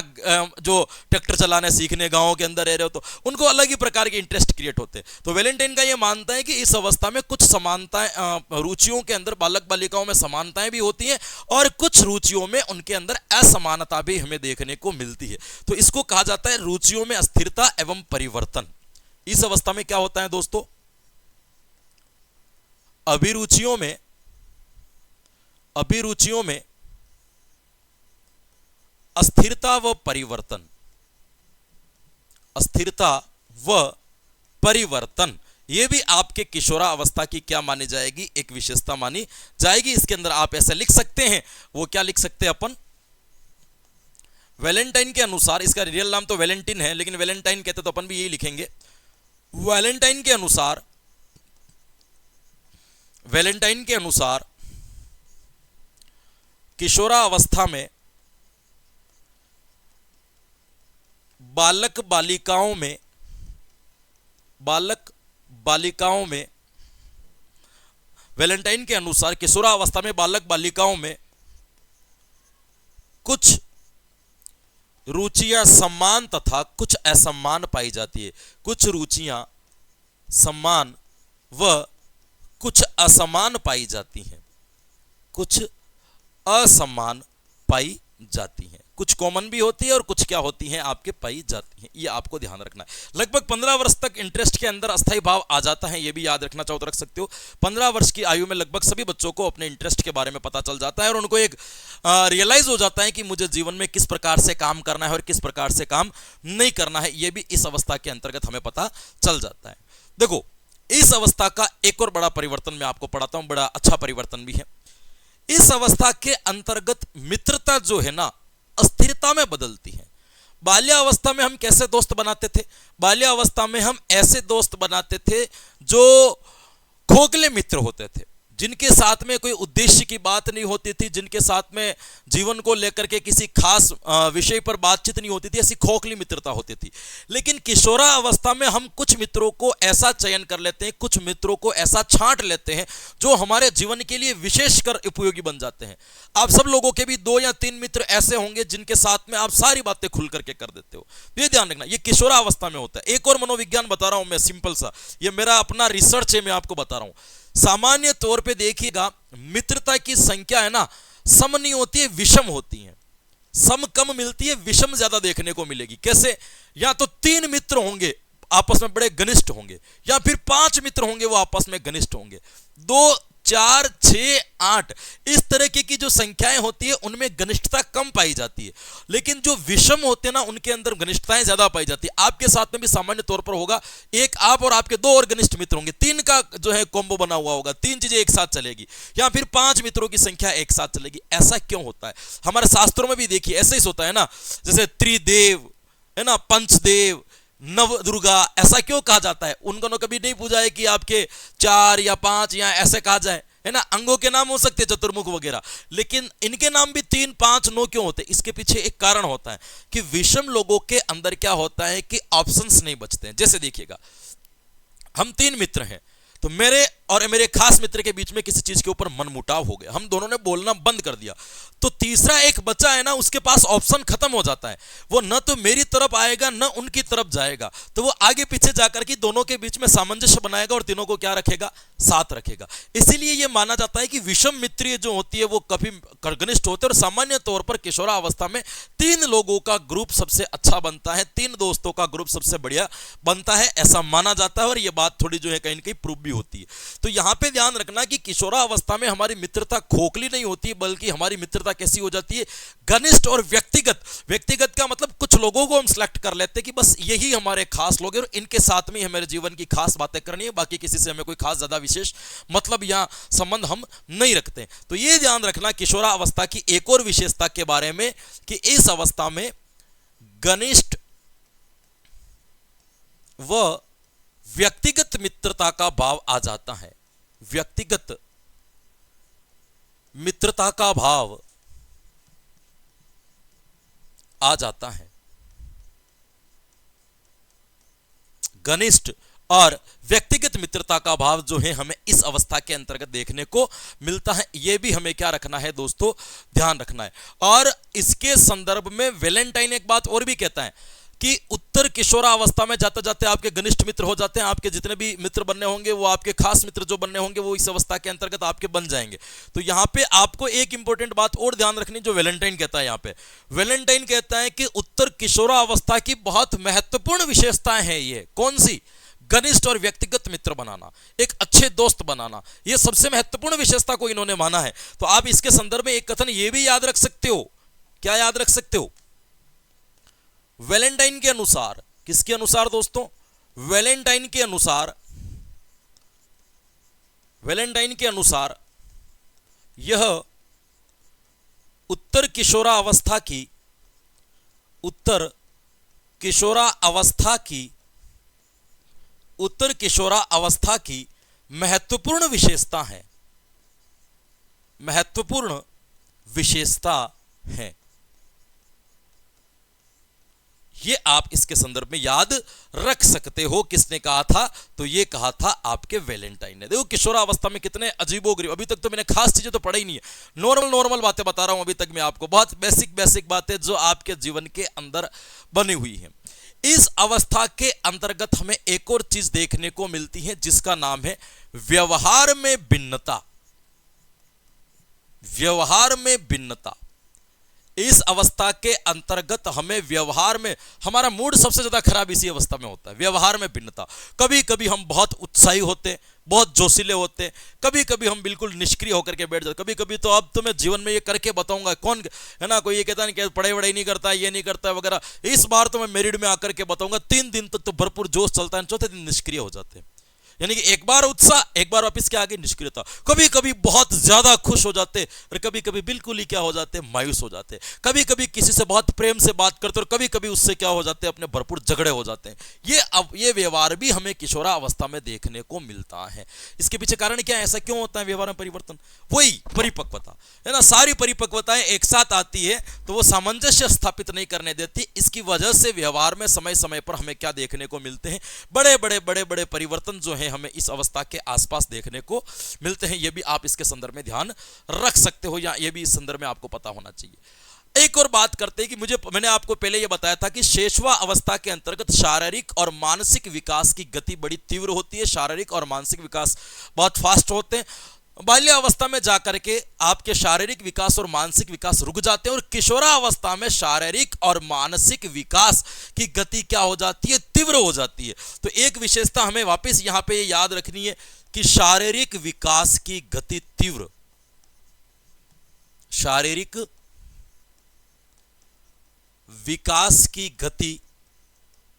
जो ट्रैक्टर चलाने सीखने गाँव के अंदर रह रहे हो तो उनको अलग ही प्रकार के इंटरेस्ट क्रिएट होते हैं। तो वैलेंटाइन का ये मानता है कि इस अवस्था में कुछ समानताएं, रुचियों के अंदर बालक बालिकाओं में समानताएं भी होती हैं और कुछ रुचियों में उनके अंदर असमानता भी हमें देखने को मिलती है। तो इसको कहा जाता है रुचियों में अस्थिरता एवं परिवर्तन। इस अवस्था में क्या होता है दोस्तों, अभिरुचियों में अस्थिरता व परिवर्तन, अस्थिरता व परिवर्तन, यह भी आपके किशोरा अवस्था की क्या मानी जाएगी, एक विशेषता मानी जाएगी। इसके अंदर आप ऐसे लिख सकते हैं, वो क्या लिख सकते हैं अपन, वैलेंटाइन के अनुसार, इसका रियल नाम तो वैलेंटाइन है लेकिन वैलेंटाइन कहते तो अपन भी यही लिखेंगे। वैलेंटाइन के अनुसार किशोरा अवस्था में बालक बालिकाओं में वैलेंटाइन के अनुसार किशोरा अवस्था में बालक बालिकाओं में कुछ रुचियां समान तथा कुछ असमान पाई जाती है। कुछ रुचियां समान व कुछ असमान पाई जाती हैं, कुछ असमान पाई जाती हैं, कुछ कॉमन भी होती है और कुछ क्या होती हैं, आपके पाई जाती हैं। ये आपको ध्यान रखना है। लगभग 15 वर्ष तक इंटरेस्ट के अंदर अस्थायी भाव आ जाता है, ये भी याद रखना चाहो तो रख सकते हो। 15 वर्ष की आयु में लगभग सभी बच्चों को अपने इंटरेस्ट के बारे में पता चल जाता है और उनको एक रियलाइज हो जाता है कि मुझे जीवन में किस प्रकार से काम करना है और किस प्रकार से काम नहीं करना है। ये भी इस अवस्था के अंतर्गत हमें पता चल जाता है। देखो, इस अवस्था का एक और बड़ा परिवर्तन मैं आपको पढ़ाता हूं, बड़ा अच्छा परिवर्तन भी है। इस अवस्था के अंतर्गत मित्रता जो है ना, अस्थिरता में बदलती है। बाल्यावस्था में हम कैसे दोस्त बनाते थे, बाल्यावस्था में हम ऐसे दोस्त बनाते थे जो खोखले मित्र होते थे, जिनके साथ में कोई उद्देश्य की बात नहीं होती थी, जिनके साथ में जीवन को लेकर के किसी खास विषय पर बातचीत नहीं होती थी, ऐसी खोखली मित्रता होती थी। लेकिन किशोरावस्था में हम कुछ मित्रों को ऐसा चयन कर लेते हैं, कुछ मित्रों को ऐसा छांट लेते हैं जो हमारे जीवन के लिए विशेषकर उपयोगी बन जाते हैं। आप सब लोगों के भी 2 या 3 मित्र ऐसे होंगे जिनके साथ में आप सारी बातें खुल करके कर देते हो। ये ध्यान रखना, ये किशोरावस्था में होता है। एक और मनोविज्ञान बता रहा हूं मैं, सिंपल सा, ये मेरा अपना रिसर्च है, मैं आपको बता रहा हूं। सामान्य तौर पे देखिएगा, मित्रता की संख्या है ना, सम नहीं होती है, विषम होती है। सम कम मिलती है, विषम ज्यादा देखने को मिलेगी। कैसे? या तो 3 मित्र होंगे आपस में बड़े घनिष्ठ होंगे, या फिर 5 मित्र होंगे वो आपस में घनिष्ठ होंगे। 2, 4, 6, 8 इस तरह की जो संख्याएं होती है उनमें घनिष्ठता कम पाई जाती है। लेकिन जो विषम होते हैं ना, उनके अंदर घनिष्ठताएं ज्यादा पाई जाती है। आपके साथ में भी सामान्य तौर पर होगा, एक आप और आपके 2 और घनिष्ठ मित्र होंगे, 3 का जो है कॉम्बो बना हुआ होगा, 3 चीजें एक साथ चलेगी, या फिर 5 मित्रों की संख्या एक साथ चलेगी। ऐसा क्यों होता है? हमारे शास्त्रों में भी देखिए ऐसे ही होता है ना, जैसे त्रिदेव है ना, पंचदेव, नव दुर्गा, ऐसा क्यों कहा जाता है? उनको कभी नहीं पूछा है कि आपके 4 या 5 या ऐसे कहा जाए, है ना। अंगों के नाम हो सकते हैं चतुर्मुख वगैरह, लेकिन इनके नाम भी 3, 5, 9 क्यों होते हैं? इसके पीछे एक कारण होता है कि विषम लोगों के अंदर क्या होता है कि ऑप्शंस नहीं बचते हैं। जैसे देखिएगा, हम 3 मित्र हैं, तो मेरे और मेरे खास मित्र के बीच में किसी चीज के ऊपर मनमुटाव हो गया, हम दोनों ने बोलना बंद कर दिया, तो तीसरा एक बच्चा है ना, उसके पास ऑप्शन खत्म हो जाता है। वो न तो मेरी तरफ आएगा न उनकी तरफ जाएगा, तो वो आगे पीछे जाकर के दोनों के बीच में सामंजस्य बनाएगा और तीनों को क्या रखेगा? साथ रखेगा। इसीलिए यह माना जाता है कि विषम मित्रीय जो होती है वो कभी घनिष्ठ होते हैं, और सामान्य तौर पर किशोरावस्था में 3 लोगों का ग्रुप सबसे अच्छा बनता है, 3 दोस्तों का ग्रुप सबसे बढ़िया बनता है, ऐसा माना जाता है। और यह बात थोड़ी जो है कहीं ना कहीं प्रूव भी होती है। तो यहां पे ध्यान रखना कि किशोरावस्था में हमारी मित्रता खोखली नहीं होती, बल्कि हमारी मित्रता कैसी हो जाती है? घनिष्ठ और व्यक्तिगत। व्यक्तिगत का मतलब कुछ लोगों को हम सिलेक्ट कर लेते हैं कि बस यही हमारे खास लोग हैं और इनके साथ में हमारे जीवन की खास बातें करनी है, बाकी किसी से हमें कोई खास ज्यादा विशेष मतलब या संबंध हम नहीं रखते। तो यह ध्यान रखना किशोरावस्था की एक और विशेषता के बारे में कि इस अवस्था में घनिष्ठ व व्यक्तिगत मित्रता का भाव आ जाता है। व्यक्तिगत मित्रता का भाव आ जाता है। घनिष्ठ और व्यक्तिगत मित्रता का भाव जो है हमें इस अवस्था के अंतर्गत देखने को मिलता है। यह भी हमें क्या रखना है दोस्तों? ध्यान रखना है। और इसके संदर्भ में वैलेंटाइन एक बात और भी कहता है कि उत्तर किशोरावस्था में जाते जाते आपके घनिष्ठ मित्र हो जाते हैं, आपके जितने भी मित्र बनने होंगे वो आपके खास मित्र जो बनने होंगे वो इस अवस्था के अंतर्गत आपके बन जाएंगे। तो यहां पे आपको एक इंपॉर्टेंट बात और ध्यान रखनी जो वैलेंटाइन कहता है। यहां पे वैलेंटाइन कहता है कि उत्तर किशोरावस्था की बहुत महत्वपूर्ण विशेषताएं हैं। ये कौन सी? घनिष्ठ और व्यक्तिगत मित्र बनाना, एक अच्छे दोस्त बनाना, यह सबसे महत्वपूर्ण विशेषता को इन्होंने माना है। तो आप इसके संदर्भ में एक कथन यह भी याद रख सकते हो। क्या याद रख सकते हो? वैलेंटाइन के अनुसार, किसके अनुसार दोस्तों? वैलेंटाइन के अनुसार, वैलेंटाइन के अनुसार यह उत्तर किशोरावस्था की, उत्तर किशोरावस्था की, उत्तर किशोरावस्था की महत्वपूर्ण विशेषता है, महत्वपूर्ण विशेषता है। ये आप इसके संदर्भ में याद रख सकते हो। किसने कहा था? तो ये कहा था आपके वैलेंटाइन ने। देखो किशोरावस्था में कितने अजीबोगरीब, अभी तक तो मैंने खास चीजें तो पढ़ी ही नहीं है, नॉर्मल बातें बता रहा हूं अभी तक मैं आपको, बहुत बेसिक बातें जो आपके जीवन के अंदर बनी हुई है। इस अवस्था के अंतर्गत हमें एक और चीज देखने को मिलती है जिसका नाम है व्यवहार में भिन्नता। व्यवहार में भिन्नता। इस अवस्था के अंतर्गत हमें व्यवहार में, हमारा मूड सबसे ज्यादा खराब इसी अवस्था में होता है, व्यवहार में भिन्नता। कभी कभी हम बहुत उत्साही होते हैं, बहुत जोशीले होते हैं, कभी कभी हम बिल्कुल निष्क्रिय होकर के बैठ जाते। कभी कभी तो अब तो मैं जीवन में ये करके बताऊंगा, कौन है ना, कोई ये कहता नहीं कि पढ़ाई वढ़ाई नहीं करता, ये नहीं करता वगैरह, इस बार तो मैं मेरिट में आकर के बताऊंगा। 3 दिन तक तो भरपूर जोश चलता है, चौथे दिन निष्क्रिय हो जाते हैं। यानी कि एक बार उत्साह, एक बार वापस क्या आगे निष्क्रियता। कभी कभी बहुत ज्यादा खुश हो जाते और कभी कभी बिल्कुल ही क्या हो जाते, मायूस हो जाते। कभी कभी किसी से बहुत प्रेम से बात करते और कभी कभी उससे क्या हो जाते, अपने भरपूर झगड़े हो जाते हैं। ये व्यवहार भी हमें किशोरावस्था में देखने को मिलता है। इसके पीछे कारण क्या है, ऐसा क्यों होता है व्यवहार में परिवर्तन? वही परिपक्वता है ना। सारी परिपक्वताएं एक साथ आती है तो वो सामंजस्य स्थापित नहीं करने देती। इसकी वजह से व्यवहार में समय समय पर हमें क्या देखने को मिलते हैं, बड़े बड़े परिवर्तन जो है हमें इस अवस्था के आसपास देखने को मिलते हैं। ये भी आप इसके संदर्भ में ध्यान रख सकते हो, या ये भी इस संदर्भ में आपको पता होना चाहिए। एक और बात करते हैं कि मैंने आपको पहले यह बताया था कि शेषवा अवस्था के अंतर्गत शारीरिक और मानसिक विकास की गति बड़ी तीव्र होती है। शारीरिक और मानसिक विकास बहुत फास्ट होते हैं। बाल्यावस्था में जाकर के आपके शारीरिक विकास और मानसिक विकास रुक जाते हैं और किशोरावस्था में शारीरिक और मानसिक विकास की गति क्या हो जाती है, तीव्र हो जाती है। तो एक विशेषता हमें वापस यहां पे याद रखनी है कि शारीरिक विकास की गति तीव्र, शारीरिक विकास की गति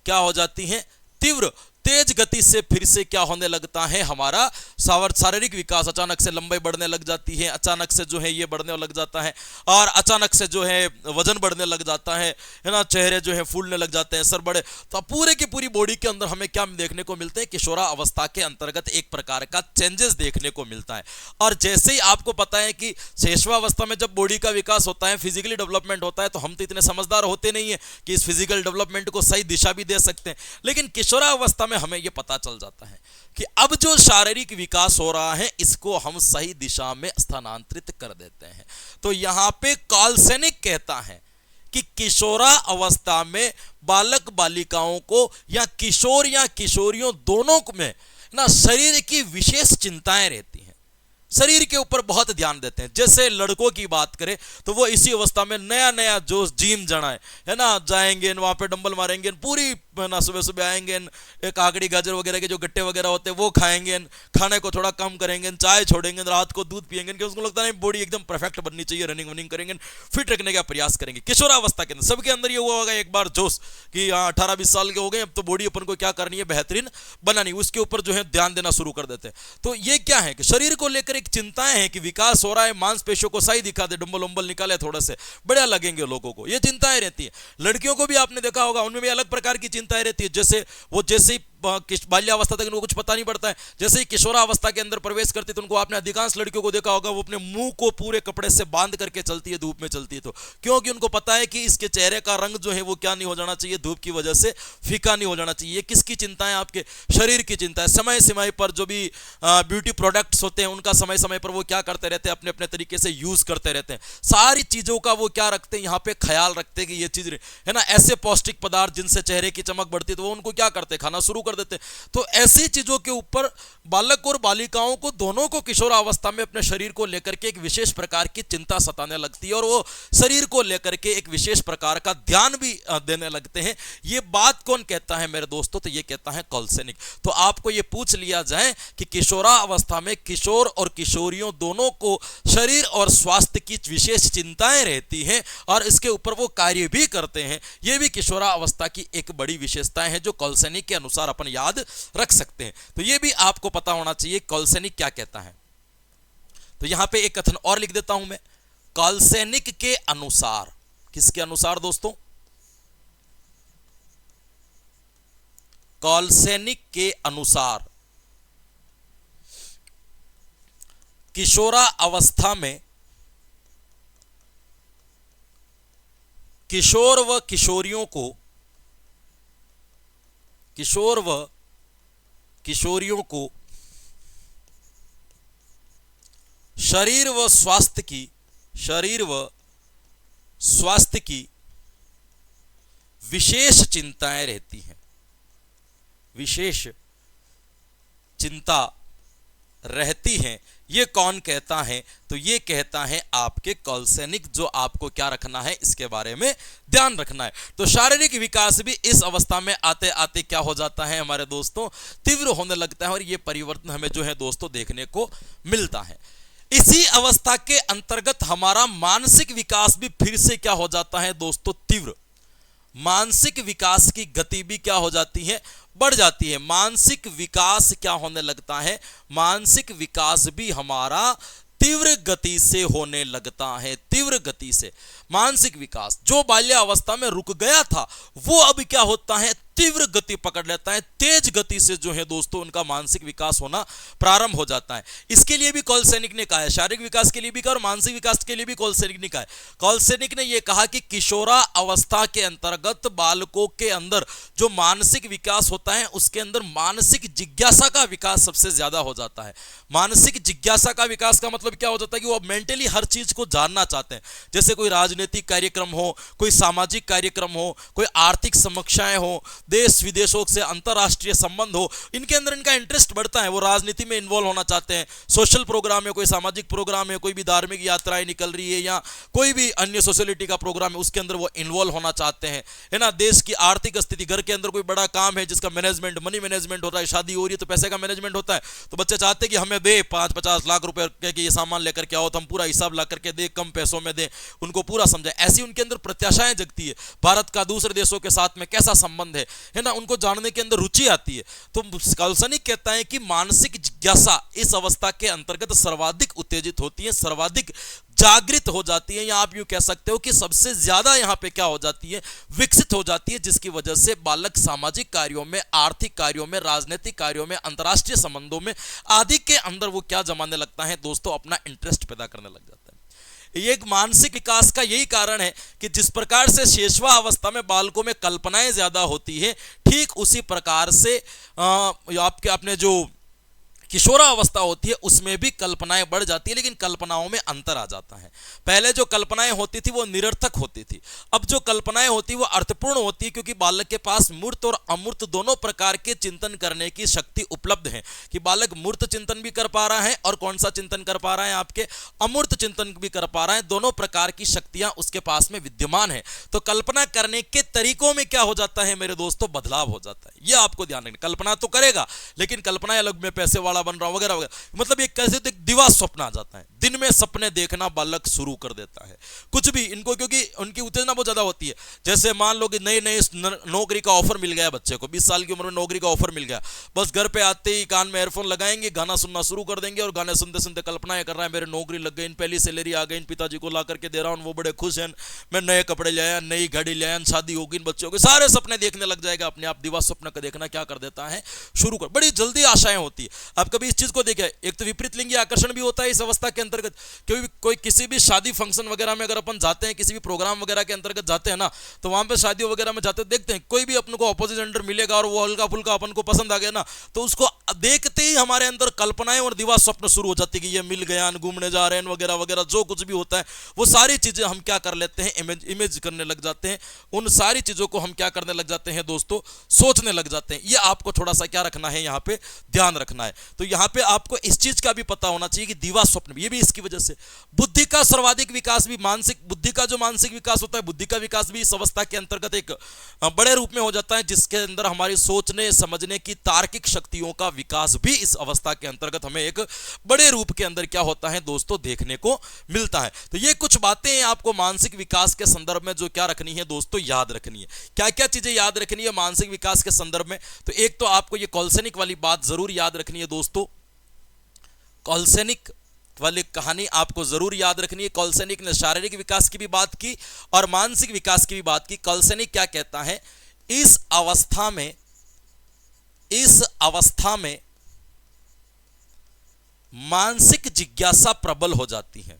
क्या हो जाती है, तीव्र, तेज गति से फिर से क्या होने लगता है, हमारा शारीरिक विकास अचानक से लंबाई बढ़ने लग जाती है, अचानक से जो है ये बढ़ने लग जाता है, और अचानक से जो है वजन बढ़ने लग जाता है ना, चेहरे जो है फूलने लग जाते हैं, सर बड़े। तो पूरे की पूरी बॉडी के अंदर हमें क्या देखने को मिलते हैं, किशोरा अवस्था के अंतर्गत एक प्रकार का चेंजेस देखने को मिलता है। और जैसे ही आपको पता है कि शेषवावस्था में जब बॉडी का विकास होता है, फिजिकली डेवलपमेंट होता है, तो हम तो इतने समझदार होते नहीं है कि इस फिजिकल डेवलपमेंट को सही दिशा भी दे सकते हैं। लेकिन किशोरावस्था में हमें यह पता चल जाता है कि अब जो शारीरिक विकास हो रहा है इसको हम सही दिशा में स्थानांतरित कर देते हैं। तो यहां पे काल्सेनिक कहता है कि किशोरा अवस्था में बालक बालिकाओं को या किशोर या किशोरियों दोनों में ना शरीर की विशेष चिंताएं रहती हैं, शरीर के ऊपर बहुत ध्यान देते हैं। जैसे लड़कों की बात करें तो वो इसी अवस्था में नया नया जो जिम जनाए है ना, जाएंगे वहां पे डंबल मारेंगे, पूरी ना सुबह सुबह आएंगे, एक आगड़ी गाजर वगैरह के जो गट्टे वगैरह होते हैं वो खाएंगे, खाने को थोड़ा कम करेंगे, चाय छोड़ेंगे, रात को दूध पिएंगे, कि उसको लगता है बॉडी एकदम परफेक्ट बननी चाहिए, रनिंग वनिंग करेंगे, फिट रखने का प्रयास करेंगे। किशोरावस्था के अंदर सबके अंदर ये हुआ होगा एक बार जोश कि 18-20 साल के हो गए, अब तो बॉडी अपन को क्या करनी है, बेहतरीन बनानी, उसके ऊपर जो है ध्यान देना शुरू कर देते हैं। तो ये क्या है कि शरीर को लेकर एक चिंताएं हैं कि विकास हो रहा है, मांसपेशियों को सही दिखा दे, डंबल उम्बल निकाले थोड़े से बढ़िया लगेंगे लोगों को, ये चिंताएं रहती है। लड़कियों को भी आपने देखा होगा, उनमें भी अलग प्रकार की चिंताएं रहती है। जैसे वो जैसे ही बाल्यावस्था तक उनको कुछ पता नहीं पड़ता है, जैसे ही किशोरावस्था के अंदर प्रवेश करती तो उनको आपने अधिकांश लड़कियों को देखा होगा वो अपने मुंह को पूरे कपड़े से बांध करके चलती है, धूप में चलती है। तो क्योंकि उनको पता है कि इसके चेहरे का रंग जो है वो क्या नहीं हो जाना चाहिए, धूप की वजह से फीका नहीं हो जाना चाहिए। ये किसकी चिंता है, आपके शरीर की चिंता है। समय समय पर जो भी ब्यूटी प्रोडक्ट्स होते हैं उनका समय समय पर वो क्या करते रहते हैं, अपने अपने तरीके से यूज करते रहते हैं। सारी चीजों का वो क्या रखते हैं, यहाँ पे ख्याल रखते हैं कि ये चीज है ना, ऐसे पौष्टिक पदार्थ जिनसे चेहरे की चमक बढ़ती है तो वो उनको क्या करते हैं, खाना शुरू कर देते हैं। तो ऐसी चीजों के ऊपर बालक और बालिकाओं को दोनों को किशोरावस्था में अपने शरीर को लेकर के एक विशेष प्रकार की चिंता सताने लगती है और वो शरीर को लेकर के एक विशेष प्रकार का ध्यान भी देने लगते हैं। ये बात कौन कहता है मेरे दोस्तों, तो ये कहता है काल्सेनिक। तो आपको ये पूछ लिया जाए कि किशोरावस्था में किशोर और किशोरियों दोनों को शरीर और स्वास्थ्य की विशेष चिंताएं रहती हैं और इसके ऊपर वो कार्य भी करते हैं, ये भी किशोरावस्था की एक बड़ी विशेषताएं हैं जो काल्सेनिक के अनुसार अपन याद रख सकते हैं। तो ये भी आपको पता होना चाहिए काल्सेनिक क्या कहता है। तो यहां पे एक कथन और लिख देता हूं मैं, काल्सेनिक के अनुसार, किसके अनुसार दोस्तों, काल्सेनिक के अनुसार किशोरा अवस्था में किशोर व किशोरियों को, किशोर व किशोरियों को शरीर व स्वास्थ्य की विशेष चिंताएं रहती हैं, विशेष चिंता रहती हैं। ये कौन कहता है, तो ये कहता है आपके काल्सेनिक, जो आपको क्या रखना है, इसके बारे में ध्यान रखना है। तो शारीरिक विकास भी इस अवस्था में आते आते क्या हो जाता है हमारे दोस्तों, तीव्र होने लगता है और ये परिवर्तन हमें जो है दोस्तों देखने को मिलता है। इसी अवस्था के अंतर्गत हमारा मानसिक विकास भी फिर से क्या हो जाता है दोस्तों, तीव्र। मानसिक विकास की गति भी क्या हो जाती है, बढ़ जाती है। मानसिक विकास क्या होने लगता है? मानसिक विकास भी हमारा तीव्र गति से होने लगता है। तीव्र गति से मानसिक विकास जो बाल्यावस्था में रुक गया था वो अब क्या होता है? तीव्र गति पकड़ लेता है। तेज गति से जो है दोस्तों उनका मानसिक विकास होना प्रारंभ हो जाता है। इसके लिए भी कॉलसेनिक ने कहा है, शारीरिक विकास के लिए भी कहा और मानसिक विकास के लिए भी कॉलसेनिक ने कहा है। कॉलसेनिक ने यह कहा कि किशोरा अवस्था के अंतर्गत बालकों के अंदर जो मानसिक विकास होता है उसके अंदर मानसिक जिज्ञासा का विकास सबसे ज्यादा हो जाता है। मानसिक जिज्ञासा का विकास का मतलब क्या हो जाता है कि वो मेंटली हर चीज को जानना चाहते हैं। जैसे कोई राजनीतिक कार्यक्रम हो, कोई सामाजिक कार्यक्रम हो, कोई आर्थिक समस्याएं हो, देश विदेशों से अंतरराष्ट्रीय संबंध हो, इनके अंदर इनका इंटरेस्ट बढ़ता है। वो राजनीति में इन्वॉल्व होना चाहते हैं, सोशल प्रोग्राम है, कोई सामाजिक प्रोग्राम है, कोई भी धार्मिक यात्राएं निकल रही है या कोई भी अन्य सोशलिटी का प्रोग्राम है उसके अंदर वो इन्वॉल्व होना चाहते हैं, है ना। देश की आर्थिक स्थिति, घर के अंदर कोई बड़ा काम है जिसका मैनेजमेंट, मनी मैनेजमेंट होता है, शादी हो रही है तो पैसे का मैनेजमेंट होता है, तो बच्चे चाहते हैं कि हमें दे 5-50 लाख रुपए के ये सामान लेकर के आओ तो हम पूरा हिसाब ला करके दे, कम पैसों में दे, उनको पूरा समझे। ऐसी उनके अंदर प्रत्याशाएं जगती है। भारत का दूसरे देशों के साथ में कैसा संबंध है ना, उनको जानने के अंदर रुचि आती है। तो कॉलसेनिक कहता है कि मानसिक जिज्ञासा इस अवस्था के अंतर्गत सर्वाधिक उत्तेजित होती है, सर्वाधिक जागृत हो जाती है, या आप यूं कह सकते हो कि सबसे ज्यादा यहां पे क्या हो जाती है? विकसित हो जाती है, जिसकी वजह से बालक सामाजिक कार्यों में, आर्थिक कार्यों में, राजनीतिक कार्यों में, अंतरराष्ट्रीय संबंधों में आदि के अंदर वो क्या जमाने लगता है दोस्तों? अपना इंटरेस्ट पैदा करने लग जाता है। ये एक मानसिक विकास का यही कारण है कि जिस प्रकार से शेषवा अवस्था में बालकों में कल्पनाएं ज्यादा होती है, ठीक उसी प्रकार से आपके अपने जो किशोरा अवस्था होती है उसमें भी कल्पनाएं बढ़ जाती है, लेकिन कल्पनाओं में अंतर आ जाता है। पहले जो कल्पनाएं होती थी वो निरर्थक होती थी, अब जो कल्पनाएं होती वो अर्थपूर्ण होती है, क्योंकि बालक के पास मूर्त और अमूर्त दोनों प्रकार के चिंतन करने की शक्ति उपलब्ध है। कि बालक मूर्त चिंतन भी कर पा रहा है और कौन सा चिंतन कर पा रहा है? आपके अमूर्त चिंतन भी कर पा रहा है। दोनों प्रकार की शक्तियां उसके पास में विद्यमान है। तो कल्पना करने के तरीकों में क्या हो जाता है मेरे दोस्तों? बदलाव हो जाता है। यह आपको ध्यान रखना। कल्पना तो करेगा लेकिन कल्पना अलग में पैसे वाला बन रहा वगैरह वगैरह, मतलब ये कैसे दिवा स्वप्न आ जाता है। दिन में सपने देखना बालक शुरू कर देता है, कुछ भी इनको, क्योंकि उनकी उत्तेजना बहुत ज्यादा होती है। जैसे मान लो कि नई नई नौकरी का ऑफर मिल गया बच्चे को, 20 साल की उम्र में नौकरी का ऑफर मिल गया, बस घर पे आते ही कान में एयरफोन लगाएंगे, गाना सुनना शुरू कर देंगे और गाने सुनते सुनते कल्पनाएं कर रहा है मेरे नौकरी लग गई, पहली सैलरी आ गई, पिताजी को ला करके दे रहा हूं, वो बड़े खुश हैं, मैं नए कपड़े ले आया, नई घड़ी ले आया, शादी होगी, बच्चों के सारे सपने देखने लग जाएगा अपने आप। दिवा स्वप्न का देखना क्या कर देता है? शुरू कर। बड़ी जल्दी आशाएं होती है। आप कभी इस चीज को देखें, एक तो विपरीत लिंगी आकर्षण भी होता है इस अवस्था के अंतर्गत। कोई किसी भी शादी फंक्शन वगैरह में अगर अपन जाते हैं, किसी भी प्रोग्राम वगैरह के अंतर्गत जाते हैं ना, तो वहां पे शादियों वगैरह में जाते देखते हैं कोई भी अपन को ऑपोजिट जेंडर मिलेगा और वो हल्का फुल्का अपन को पसंद आ गया ना, तो उसको देखते ही हमारे अंदर कल्पनाएं और दिवा स्वप्न शुरू हो जाती है कि ये मिल गया, घूमने जा रहे हैं वगैरह वगैरह, जो कुछ भी होता है वो सारी चीजें हम क्या कर लेते हैं? इमेज करने लग जाते हैं। उन सारी चीजों को हम क्या करने लग जाते हैं दोस्तों? सोचने लग जाते हैं। ये आपको थोड़ा सा क्या रखना है, यहाँ पे ध्यान रखना है। तो यहाँ पे आपको इस चीज का भी पता होना चाहिए कि दिवा स्वप्न, ये भी इसकी वजह से। बुद्धि का सर्वाधिक विकास भी, मानसिक बुद्धि का जो मानसिक विकास होता है, बुद्धि का विकास भी इस अवस्था के अंतर्गत एक बड़े रूप में हो जाता है, जिसके अंदर हमारी सोचने समझने की तार्किक शक्तियों का विकास भी इस अवस्था के अंतर्गत हमें एक बड़े रूप के अंदर क्या होता है दोस्तों? देखने को मिलता है। तो ये कुछ बातें आपको मानसिक विकास के संदर्भ में जो क्या रखनी है दोस्तों? याद रखनी है। क्या क्या चीजें याद रखनी है मानसिक विकास के संदर्भ में? तो एक तो आपको ये कॉलसेनिक वाली बात जरूर याद रखनी है दोस्तों, कॉलसेनिक वाली कहानी आपको जरूर याद रखनी है। कॉलसेनिक ने शारीरिक विकास की भी बात की और मानसिक विकास की भी बात की। कॉलसेनिक क्या कहता है? इस अवस्था में मानसिक जिज्ञासा प्रबल हो जाती है।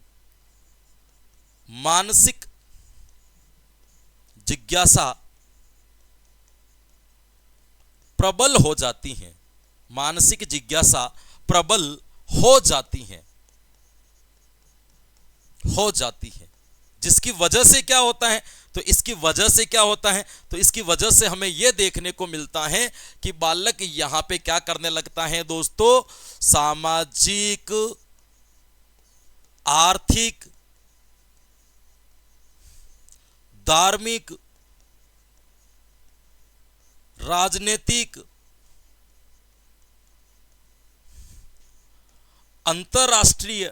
मानसिक जिज्ञासा प्रबल हो जाती है। मानसिक जिज्ञासा प्रबल हो जाती है, जिसकी वजह से क्या होता है? तो इसकी वजह से क्या होता है? तो इसकी वजह से हमें यह देखने को मिलता है कि बालक यहां पे क्या करने लगता है दोस्तों? सामाजिक, आर्थिक, धार्मिक, राजनीतिक, अंतरराष्ट्रीय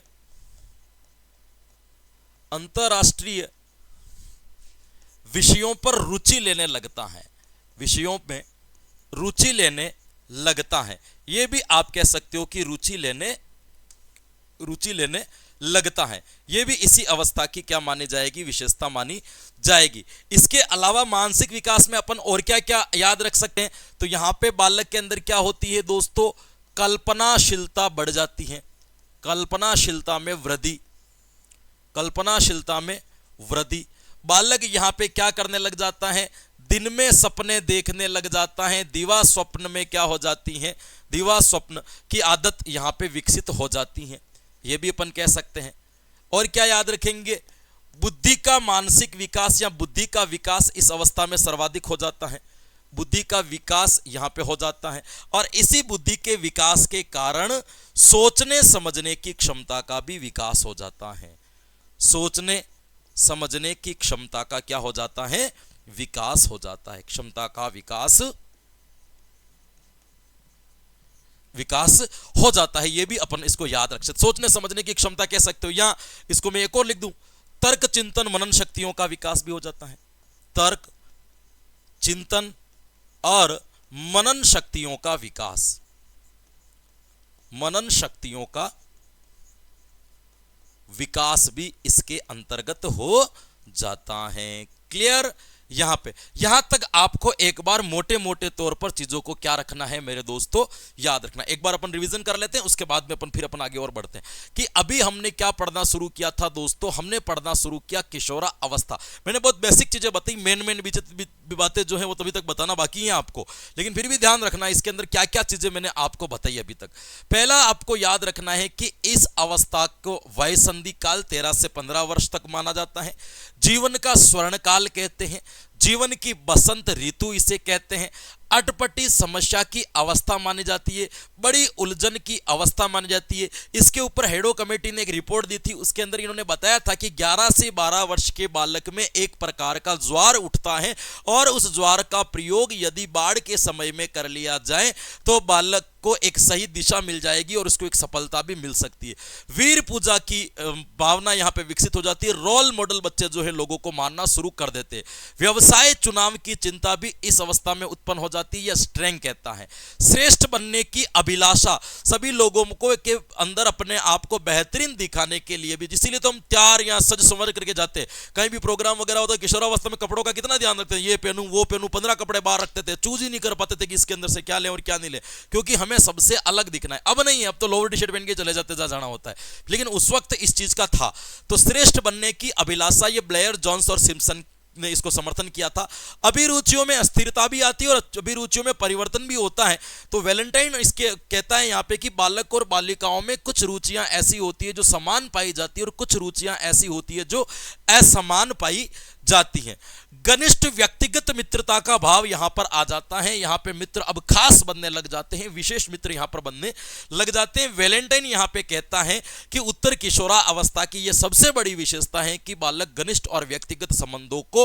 विषयों पर रुचि लेने लगता है। विषयों में रुचि लेने लगता है। ये भी आप कह सकते हो कि रुचि लेने लगता है। ये भी इसी अवस्था की क्या मानी जाएगी, विशेषता मानी जाएगी। इसके अलावा मानसिक विकास में अपन और क्या क्या याद रख सकते हैं, तो यहां पे बालक के अंदर क्या होती है दोस्तों, कल्पनाशीलता बढ़ जाती है, कल्पनाशीलता में वृद्धि। बालक यहां पे क्या करने लग जाता है, दिन में सपने देखने लग जाता है, दिवा स्वप्न में क्या हो जाती है, दिवा स्वप्न की आदत यहां पे विकसित हो जाती है। ये भी अपन कह सकते हैं। और क्या याद रखेंगे, बुद्धि का मानसिक विकास या बुद्धि का विकास इस अवस्था में सर्वाधिक हो जाता है, बुद्धि का विकास यहां पे हो जाता है। और इसी बुद्धि के विकास के कारण सोचने समझने की क्षमता का भी विकास हो जाता है, सोचने समझने की क्षमता का क्या हो जाता है, विकास हो जाता है, क्षमता का विकास हो जाता है। ये भी अपन इसको याद रख सकते, सोचने समझने की क्षमता कह सकते हो, या इसको मैं एक और लिख दूं, तर्क चिंतन मनन शक्तियों का विकास भी हो जाता है, तर्क चिंतन और मनन शक्तियों का विकास, मनन शक्तियों का विकास भी इसके अंतर्गत हो जाता है। क्लियर, यहां तक आपको एक बार मोटे मोटे तौर पर चीजों को क्या रखना है मेरे दोस्तों, याद रखना। एक बार अपन रिवीजन कर लेते हैं, उसके बाद में अपन फिर अपन आगे और बढ़ते हैं कि अभी हमने क्या पढ़ना शुरू किया था दोस्तों, हमने पढ़ना शुरू किया किशोरा अवस्था। मैंने बहुत बेसिक चीजें बताई, मेन बातें जो है वो तभी तक बताना बाकी है आपको, लेकिन फिर भी ध्यान रखना इसके अंदर क्या क्या चीजें मैंने आपको बताई अभी तक। पहला आपको याद रखना है कि इस अवस्था को वय संधि काल 13 से 15 वर्ष तक माना जाता है, जीवन का स्वर्ण काल कहते हैं, जीवन की बसंत ऋतु इसे कहते हैं, अटपटी समस्या की अवस्था मानी जाती है, बड़ी उलझन की अवस्था मानी जाती है। इसके ऊपर हेडो कमेटी ने एक रिपोर्ट दी थी, उसके अंदर इन्होंने बताया था कि 11 से 12 वर्ष के बालक में एक प्रकार का ज्वार उठता है और उस ज्वार का प्रयोग यदि बाढ़ के समय में कर लिया जाए तो बालक को एक सही दिशा मिल जाएगी और उसको एक सफलता भी मिल सकती है। वीर पूजा की भावना यहां पे विकसित हो जाती है, रोल मॉडल बच्चे जो है लोगों को मानना शुरू कर देते हैं। व्यवसाय चुनाव की चिंता भी इस अवस्था में उत्पन्न हो जाती है, यह स्ट्रेंथ कहता है। श्रेष्ठ बनने की अभिलाषा सभी लोगों को के अंदर अपने आप को बेहतरीन दिखाने के लिए भी, इसीलिए तो हम तैयार या सज संवर करके जाते हैं, कहीं भी प्रोग्राम वगैरह होता है किशोरावस्था में कपड़ों का कितना ध्यान रखते हैं, ये पहनूं वो पहनूं, 15 कपड़े बाहर रखते थे, चूज ही नहीं कर पाते थे कि इसके अंदर से क्या लें और क्या नहीं लें, क्योंकि हमें सबसे अलग दिखना है। अब नहीं है, अब तो लोअर टी शर्ट पहन के चले जाते जहां जाना होता है, लेकिन उस वक्त इस चीज का था। तो श्रेष्ठ बनने की अभिलाषा, ये ब्लेयर, जॉन्स और सिम्पसन ने इसको समर्थन किया था। अभिरुचियों में अस्थिरता भी आती है और अभिरुचियों में परिवर्तन भी होता है। तो वैलेंटाइन इसके कहता है यहाँ पे कि बालक और बालिकाओं में कुछ रुचियां ऐसी होती है जो समान पाई जाती है और कुछ रुचियां ऐसी होती है जो असमान पाई जाती हैं। घनिष्ठ व्यक्तिगत मित्रता का भाव यहां पर आ जाता है, यहां पे मित्र अब खास बनने लग जाते हैं, विशेष मित्र यहां पर बनने लग जाते हैं। वैलेंटाइन यहां पे कहता है कि उत्तर किशोरा अवस्था की यह सबसे बड़ी विशेषता है कि बालक घनिष्ठ और व्यक्तिगत संबंधों को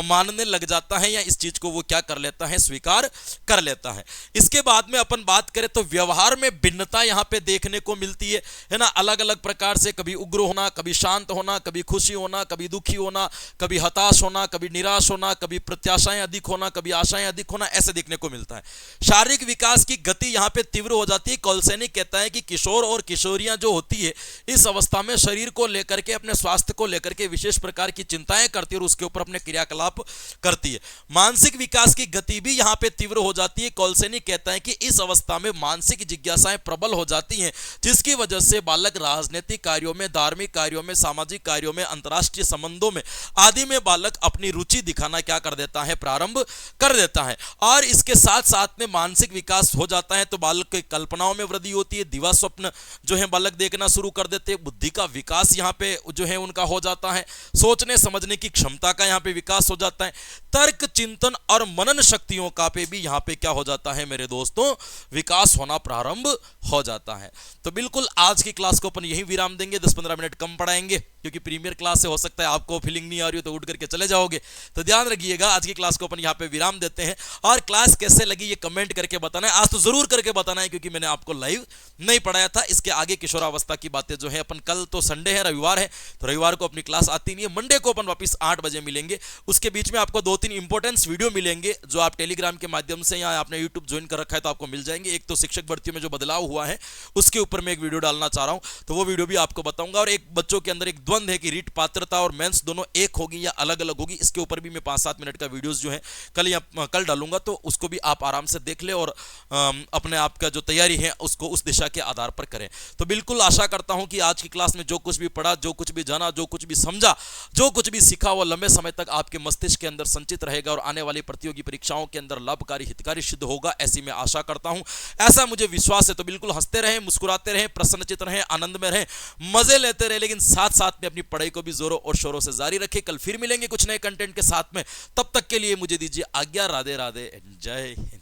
मानने लग जाता है, या इस चीज को वो क्या कर लेता है, स्वीकार कर लेता है। इसके बाद में अपन बात करें तो व्यवहार में भिन्नता यहां पे देखने को मिलती है ना, अलग अलग प्रकार से, कभी उग्र होना, कभी शांत होना, कभी खुशी होना, कभी दुखी होना, कभी हताश होना, कभी निराश होना, कभी प्रत्याशाएं अधिक होना, कभी आशाएं अधिक होना, ऐसे देखने को मिलता है। शारीरिक विकास की गति यहां पे तीव्र हो जाती है। कोलसेनी कहता है कि किशोर और किशोरियां जो होती है इस अवस्था में शरीर को लेकर के, अपने स्वास्थ्य को लेकर के विशेष प्रकार की चिंताएं करती है और उसके ऊपर अपने क्रियाकलाप करती है। मानसिक विकास की गति भी यहां पे तीव्र हो जाती है। कोलसेनी कहता है कि इस अवस्था में मानसिक जिज्ञासाएं प्रबल हो जाती हैं, जिसकी वजह से बालक राजनीतिक कार्यों में, धार्मिक कार्यों में, सामाजिक कार्यों में, अंतरराष्ट्रीय संबंधों में आदि में बालक अपनी रुचि दिखाना क्या कर देता है, प्रारंभ कर देता है। और इसके साथ साथ में मानसिक विकास हो जाता है तो बालक की कल्पनाओं में वृद्धि होती है, दिवा स्वप्न जो है बालक देखना शुरू कर देते हैं, बुद्धि का विकास यहाँ पे जो है उनका हो जाता है, सोचने समझने की क्षमता का यहाँ पे विकास हो जाता है, तर्क चिंतन और मनन शक्तियों का पे भी यहाँ पे क्या हो जाता है मेरे दोस्तों, विकास होना प्रारंभ हो जाता है। तो बिल्कुल आज की क्लास को अपन यही विराम देंगे, 10-15 मिनट कम पढ़ाएंगे क्योंकि प्रीमियर क्लास से हो सकता है आपको फीलिंग नहीं आ रही हो तो उठ करके चले जाओगे। तो ध्यान रखिएगा, आज की क्लास को अपन यहाँ पे विराम देते हैं, और क्लास कैसे लगी ये कमेंट करके बताना है। आज तो जरूर करके बताना है क्योंकि मैंने आपको लाइव नहीं पढ़ाया था। इसके आगे किशोरावस्था की बातें जो है अपन, कल तो संडे है, रविवार है, तो रविवार को अपनी क्लास आती नहीं है, मंडे को अपन वापस 8 बजे मिलेंगे। उसके बीच में आपको 2-3 इंपॉर्टेंस वीडियो मिलेंगे जो आप टेलीग्राम के माध्यम से या आपने यूट्यूब ज्वाइन कर रखा है तो आपको मिल जाएंगे। एक तो शिक्षक भर्ती में जो बदलाव हुआ है उसके ऊपर मैं एक वीडियो डालना चाह रहा हूं, तो वो वीडियो भी आपको बताऊंगा। और एक बच्चों के अंदर एक द्वंद है कि रीट पात्रता और मेंस दोनों एक होगी या अलग अलग होगी, इसके ऊपर भी मैं 5-7 मिनट का वीडियोस जो है कल डालूंगा, तो उसको भी आप आराम से देख ले और अपने आप का जो तैयारी है उसको उस दिशा के आधार पर करें। तो बिल्कुल आशा करता हूं कि आज की क्लास में जो कुछ भी पढ़ा, जो कुछ भी जाना, जो कुछ भी समझा, जो कुछ भी सीखा, वो लंबे समय तक आपके मस्तिष्क के अंदर संचित रहेगा और आने वाली प्रतियोगी परीक्षाओं के अंदर लाभकारी हितकारी सिद्ध होगा, ऐसी मैं आशा करता हूं, ऐसा मुझे विश्वास है। तो बिल्कुल हंसते रहें, मुस्कुराते रहें, प्रसन्नचित्त रहें, आनंद में रहें, मजे लेते रहें, लेकिन साथ साथ में अपनी पढ़ाई को भी जोरों और शोरों से जारी रखें। कल फिर मिलेंगे कुछ नए कंटेंट के साथ में, तब तक के लिए मुझे दीजिए आज्ञा। राधे राधे, जय हिंद।